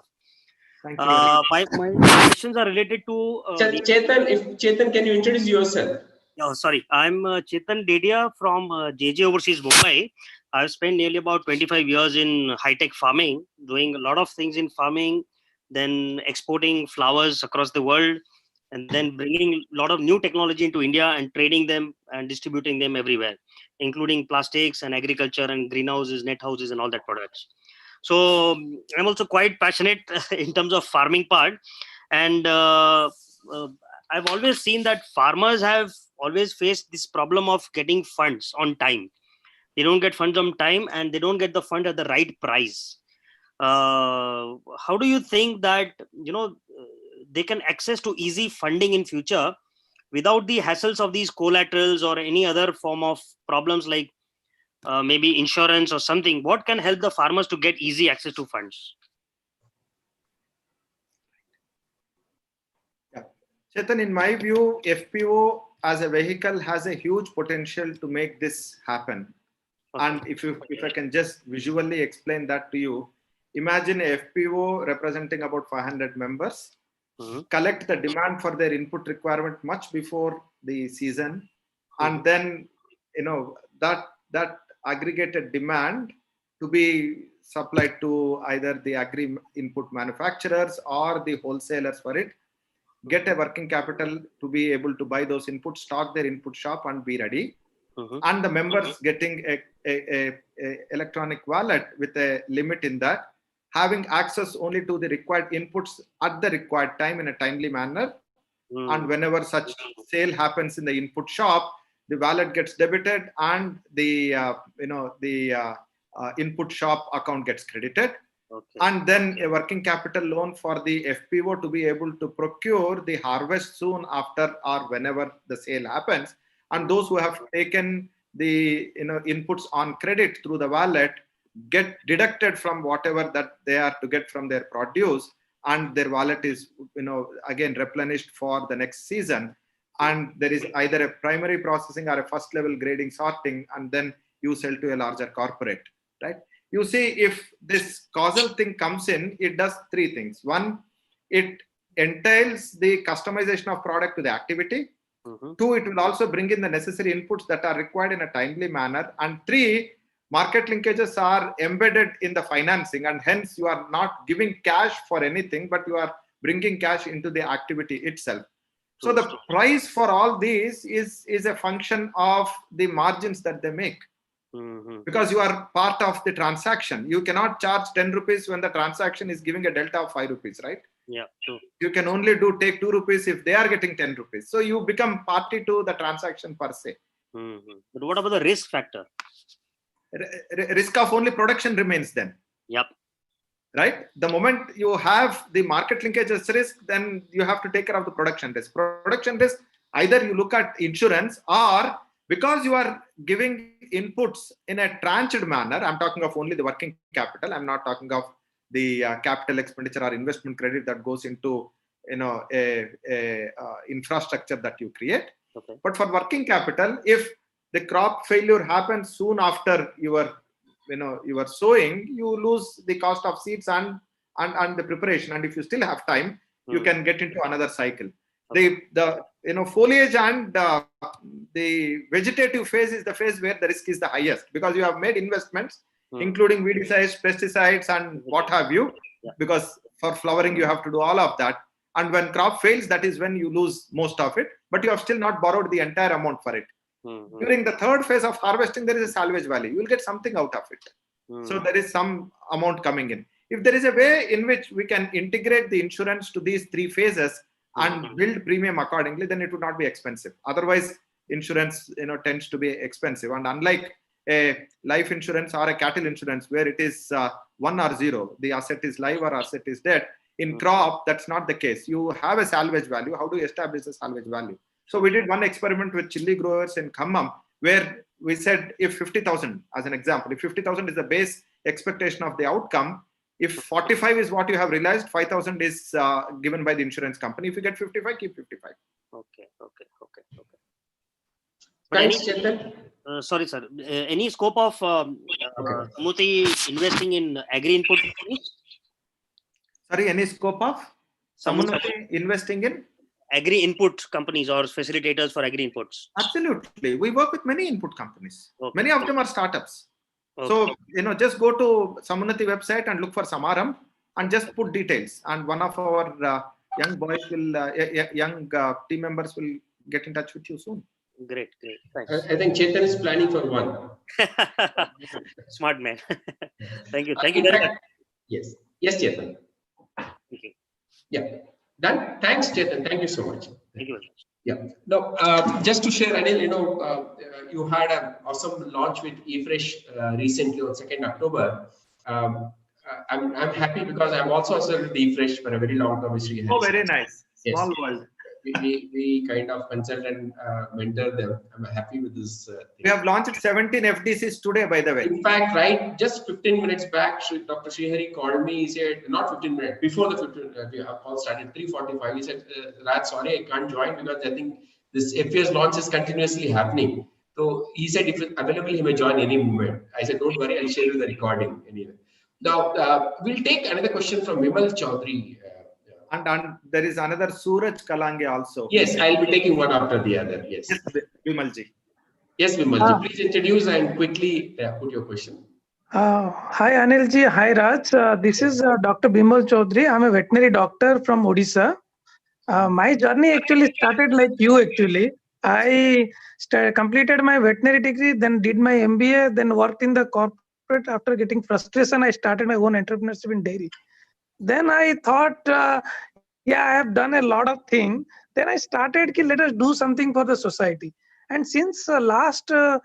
Thank you. My questions are related to... Chetan, can you introduce yourself? Oh, sorry. I'm Chetan Dedia from JJ Overseas Mumbai. I've spent nearly about 25 years in high-tech farming, doing a lot of things in farming, then exporting flowers across the world, and then bringing a lot of new technology into India and trading them and distributing them everywhere, including plastics and agriculture and greenhouses, net houses, and all that products. So I'm also quite passionate in terms of farming part. And I've always seen that farmers have always faced this problem of getting funds on time. They don't get funds on time, and they don't get the fund at the right price. How do you think that they can access to easy funding in future without the hassles of these collaterals or any other form of problems like maybe insurance or something? What can help the farmers to get easy access to funds? Chetan, in my view, FPO as a vehicle has a huge potential to make this happen. Okay. And if I can just visually explain that to you, imagine a FPO representing about 500 members, collect the demand for their input requirement much before the season, and then that aggregated demand to be supplied to either the agri input manufacturers or the wholesalers for it, get a working capital to be able to buy those inputs, stock their input shop and be ready. And the members getting a electronic wallet with a limit in that, having access only to the required inputs at the required time in a timely manner. And whenever such sale happens in the input shop, the wallet gets debited and the input shop account gets credited. Okay. And then a working capital loan for the FPO to be able to procure the harvest soon after or whenever the sale happens. And those who have taken the inputs on credit through the wallet get deducted from whatever that they are to get from their produce, and their wallet is again replenished for the next season. And there is either a primary processing or a first level grading sorting, and then you sell to a larger corporate, right? You see, if this causal thing comes in, it does three things. One, it entails the customization of product to the activity. Two, it will also bring in the necessary inputs that are required in a timely manner. And three, market linkages are embedded in the financing, and hence you are not giving cash for anything, but you are bringing cash into the activity itself. So the price for all these is a function of the margins that they make. Because you are part of the transaction. You cannot charge 10 rupees when the transaction is giving a delta of 5 rupees, right? Yeah, true. You can only take 2 rupees if they are getting 10 rupees. So you become party to the transaction per se. But what about the risk factor? Risk of only production remains then. Yep. Right? The moment you have the market linkages risk, then you have to take care of the production risk. Production risk, either you look at insurance, or because you are giving inputs in a tranched manner, I'm talking of only the working capital. I'm not talking of the capital expenditure or investment credit that goes into a infrastructure that you create. Okay. But for working capital, if the crop failure happens soon after your sowing, you lose the cost of seeds and the preparation. And if you still have time, you can get into another cycle. Okay. The foliage and the vegetative phase is the phase where the risk is the highest, because you have made investments including weedicides, pesticides, and what have you, because for flowering you have to do all of that. And when crop fails, that is when you lose most of it, but you have still not borrowed the entire amount for it. During the third phase of harvesting, there is a salvage value. You will get something out of it. So there is some amount coming in. If there is a way in which we can integrate the insurance to these three phases and build premium accordingly, then it would not be expensive. Otherwise, insurance tends to be expensive. And unlike a life insurance or a cattle insurance where it is 1 or 0, the asset is live or asset is dead. In crop, that's not the case. You have a salvage value. How do you establish a salvage value? So we did one experiment with chili growers in Khammam, where we said if 50,000, as an example, if 50,000 is the base expectation of the outcome, if 45 is what you have realized, 5,000 is given by the insurance company. If you get 55, keep 55. Okay. Thanks, Chetan. Sorry, sir. Any scope of Samruddhi investing in agri-input companies? Sorry, any scope of Samruddhi investing in? Agri-input companies or facilitators for agri-inputs? Absolutely. We work with many input companies. Okay. Many of them are startups. Okay. So, just go to Samruddhi website and look for Samaram and just put details. And one of our young boys will, young team members will get in touch with you soon. Great. Thanks. I think Chetan is planning for one. Smart man. Thank you very much. Yes, Chetan. Thank you. Yeah. Done. Thanks, Chetan. Thank you so much. Thank you very much. Yeah. Now, just to share, Anil, you had an awesome launch with eFresh recently on 2nd October. I'm happy because I'm also associated with eFresh for a very long time. Oh, very nice. Small Yes. world. We kind of consult and mentor them. I'm happy with this thing. We have launched 17 FDCs today, by the way. In fact, right, just 15 minutes back, Dr. Srihari called me. He said, not 15 minutes, before the 15, we have call started 3:45. He said, Raj, sorry, I can't join because I think this FAS launch is continuously happening. So he said, if it's available, he may join any moment. I said, don't worry, I'll share you the recording anyway. Now, we'll take another question from Vimal Chaudhary. And there is another Suraj Kalange also. Yes, I'll be taking one after the other. Yes. Yes, Vimalji. Yes, Vimalji, please introduce and quickly put your question. Hi Anilji, hi Raj. This is Dr. Bimal Chaudhary. I'm a veterinary doctor from Odisha. My journey actually started like you actually. I completed my veterinary degree, then did my MBA, then worked in the corporate. After getting frustration, I started my own entrepreneurship in dairy. Then I thought, I have done a lot of things. Then I started, let us do something for the society. And since last 2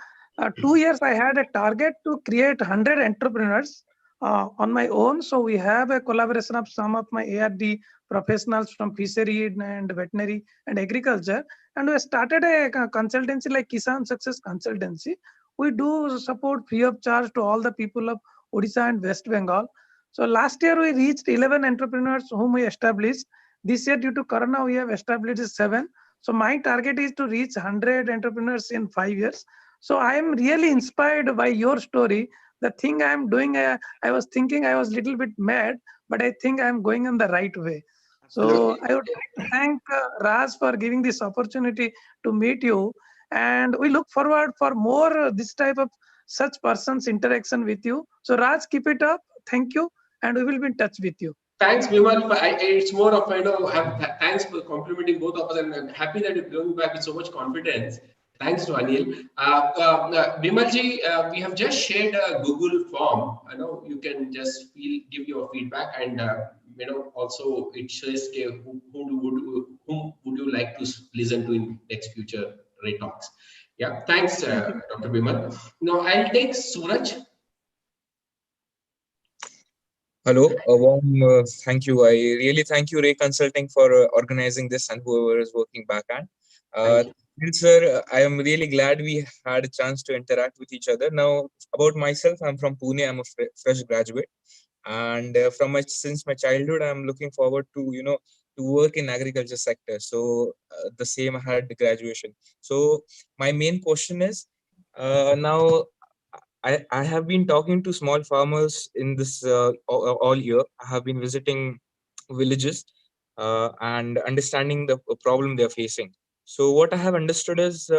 years, I had a target to create 100 entrepreneurs on my own. So we have a collaboration of some of my ARD professionals from fishery and veterinary and agriculture. And we started a consultancy like Kisan Success Consultancy. We do support free of charge to all the people of Odisha and West Bengal. So last year we reached 11 entrepreneurs whom we established. This year due to Corona, we have established 7. So my target is to reach 100 entrepreneurs in 5 years. So I am really inspired by your story. The thing I am doing, I was thinking I was a little bit mad, but I think I am going in the right way. So I would like to thank Raj for giving this opportunity to meet you. And we look forward for more this type of such persons interaction with you. So Raj, keep it up. Thank you. And we will be in touch with you. Thanks, Vimal. It's more of, thanks for complimenting both of us, and I'm happy that you're going back with so much confidence. Thanks to Anil. Vimalji, we have just shared a Google form. I know you can just give your feedback, and also it says whom would you like to listen to in next future Ray Talks. Yeah, thanks, Dr. Vimal. Now I'll take Suraj. Hello, a warm thank you. I really thank you, Ray Consulting, for organizing this and whoever is working back end. Sir, I am really glad we had a chance to interact with each other. Now, about myself, I'm from Pune. I'm a fresh graduate, and since my childhood, I'm looking forward to to work in agriculture sector. So the same I had the graduation. So my main question is now. I have been talking to small farmers in this all year. I have been visiting villages and understanding the problem they're facing. So what I have understood is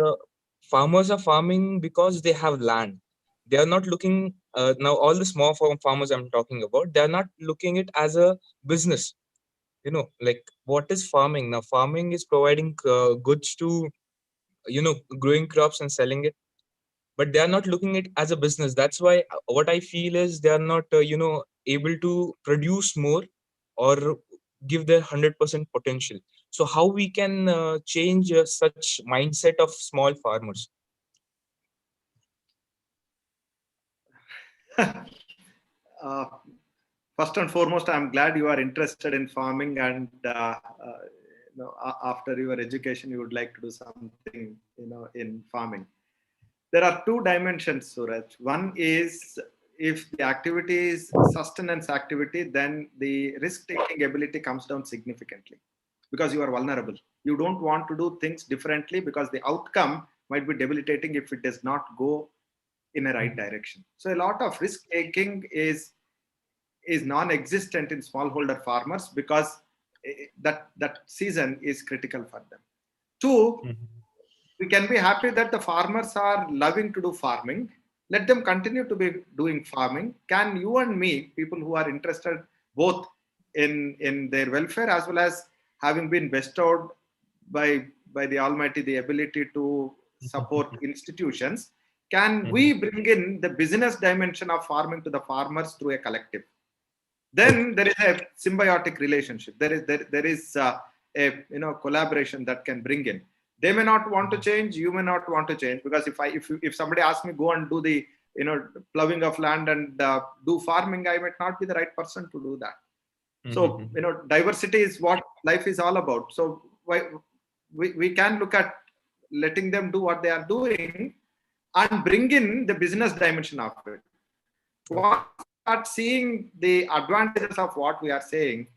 farmers are farming because they have land. They are not looking now all the small farmers I'm talking about, they are not looking it as a business. Like what is farming now? Farming is providing goods to, growing crops and selling it, but they are not looking at it as a business. That's why what I feel is they are not able to produce more or give their 100% potential. So how we can change such mindset of small farmers? First and foremost, I'm glad you are interested in farming, and after your education, you would like to do something, in farming. There are two dimensions, Suraj. One is, if the activity is sustenance activity, then the risk-taking ability comes down significantly because you are vulnerable. You don't want to do things differently because the outcome might be debilitating if it does not go in a right direction. So a lot of risk-taking is non-existent in smallholder farmers because that season is critical for them. Two, we can be happy that the farmers are loving to do farming. Let them continue to be doing farming. Can you and me, people who are interested both in their welfare as well as having been bestowed by the Almighty the ability to support institutions, can we bring in the business dimension of farming to the farmers through a collective? Then there is a symbiotic relationship. There is a collaboration that can bring in. They may not want to change, you may not want to change, because if somebody asks me go and do the plowing of land and do farming, I might not be the right person to do that. So diversity is what life is all about. So we can look at letting them do what they are doing and bring in the business dimension of it. Once we start seeing the advantages of what we are saying,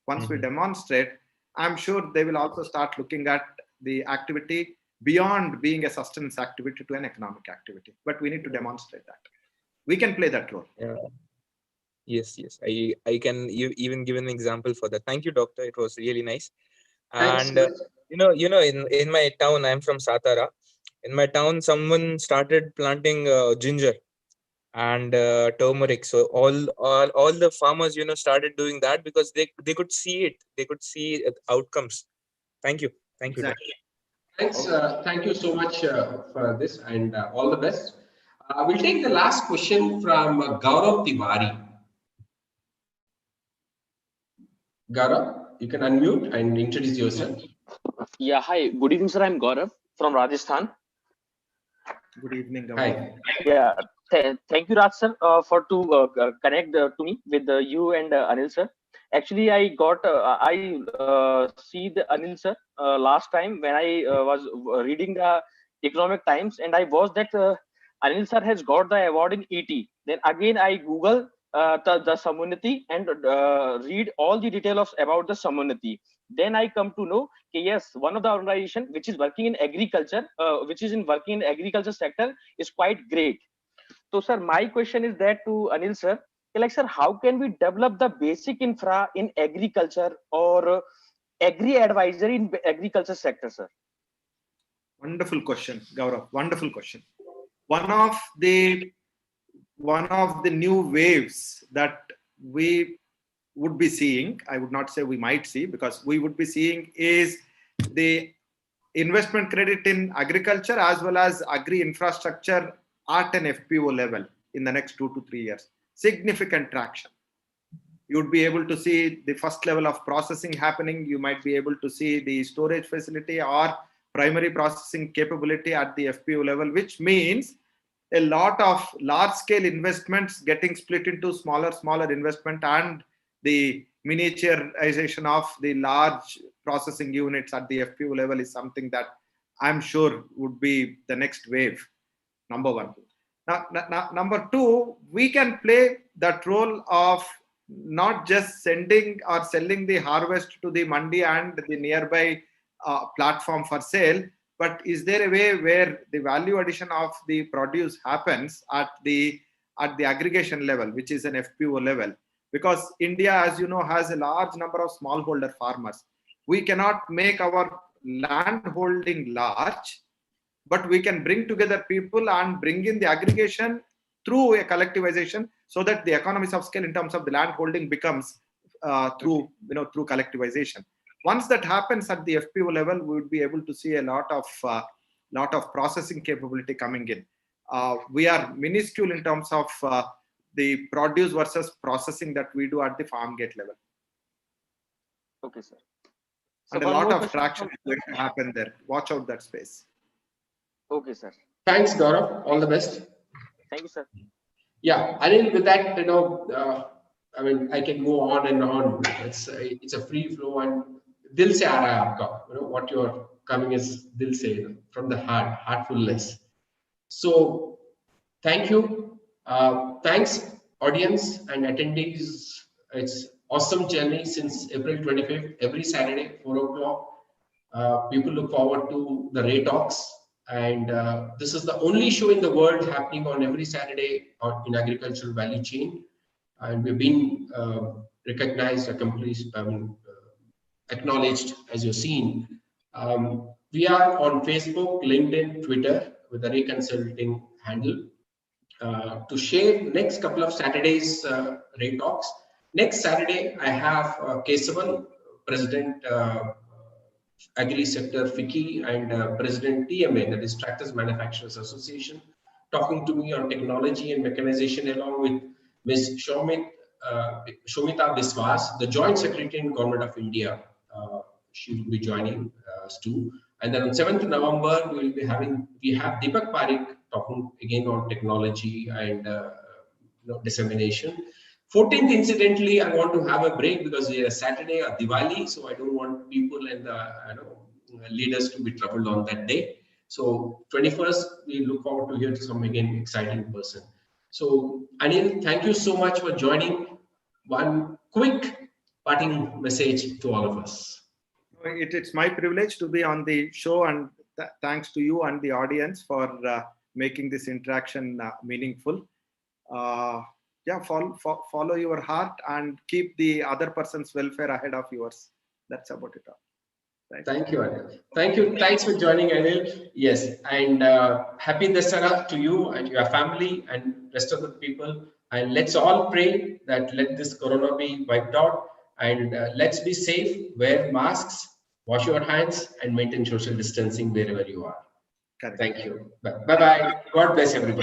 once we demonstrate, I'm sure they will also start looking at the activity beyond being a sustenance activity to an economic activity. But we need to demonstrate that. We can play that role. Yeah. Yes. I can even give an example for that. Thank you, doctor. It was really nice. Thanks. And in my town, I'm from Satara. In my town, someone started planting ginger and turmeric. So all the farmers started doing that because they could see it. They could see outcomes. Thank you. Exactly. Thanks. Thank you so much for this, and all the best. We'll take the last question from Gaurav Tiwari. Gaurav, you can unmute and introduce yourself. Yeah, hi. Good evening, sir. I'm Gaurav from Rajasthan. Good evening, Gaurav. Hi. Yeah, thank you, Raj sir, for to connect to me with you and Anil sir. Actually, I got see the Anil sir last time when I was reading the Economic Times, and I was that Anil sir has got the award in ET. Then again, I Google the Samunati and read all the details about the Samunati. Then I come to know that yes, one of the organization which is working in agriculture, working in agriculture sector is quite great. So, sir, my question is that to Anil sir, like sir, how can we develop the basic infra in agriculture or agri advisory in agriculture sector, sir? Wonderful question, Gaurav. Wonderful question. One of the new waves that we would be seeing, I would not say we might see, because we would be seeing, is the investment credit in agriculture as well as agri infrastructure at an FPO level in the next 2 to 3 years. Significant traction. You would be able to see the first level of processing happening. You might be able to see the storage facility or primary processing capability at the FPO level, which means a lot of large scale investments getting split into smaller investment, and the miniaturization of the large processing units at the FPO level is something that I'm sure would be the next wave. Number one. Now, number two, we can play that role of not just sending or selling the harvest to the mandi and the nearby platform for sale, but is there a way where the value addition of the produce happens at the aggregation level, which is an FPO level? Because India, as you know, has a large number of smallholder farmers. We cannot make our land holding large, but we can bring together people and bring in the aggregation through a collectivization, so that the economies of scale in terms of the land holding becomes through collectivization. Once that happens at the FPO level, we would be able to see a lot of processing capability coming in. We are minuscule in terms of the produce versus processing that we do at the farm gate level. Okay, sir. And a lot of traction is going to happen there. Watch out that space. Okay, sir. Thanks, Gaurav. All the best. Thank you, sir. Yeah, Anil, with that, I mean, I can go on and on. It's a free flow, and dil se aa raha hai aapka. What you're coming is dil se, from the heart, heartfulness. So, thank you. Thanks, audience and attendees. It's awesome journey since April 25th, every Saturday, 4 o'clock. People look forward to the Ray Talks. And this is the only show in the world happening on every Saturday in agricultural value chain. And we've been recognized, accomplished, acknowledged, as you've seen. We are on Facebook, LinkedIn, Twitter with the Ray Consulting handle. To share next couple of Saturdays Ray Talks. Next Saturday, I have Kesavan, President Agri Sector FICCI, and President TMA, that is Tractors Manufacturers Association, talking to me on technology and mechanization, along with Ms. Shomita Biswas, the Joint Secretary in Government of India. She will be joining us too. And then on 7th November, we have Deepak Parekh talking again on technology and dissemination. 14th, incidentally, I want to have a break because it's a Saturday, a Diwali, so I don't want people and leaders to be troubled on that day. So 21st, we look forward to hear some again exciting person. So Anil, thank you so much for joining. One quick parting message to all of us. It's my privilege to be on the show, and thanks to you and the audience for making this interaction meaningful. Follow your heart and keep the other person's welfare ahead of yours. That's about it all. Right. Thank you, Anil. Thank you. Thanks for joining, Anil. Yes, and happy Dasara to you and your family and rest of the people. And let's all pray that let this corona be wiped out, and let's be safe, wear masks, wash your hands, and maintain social distancing wherever you are. Correct. Thank you. Bye-bye. God bless everybody.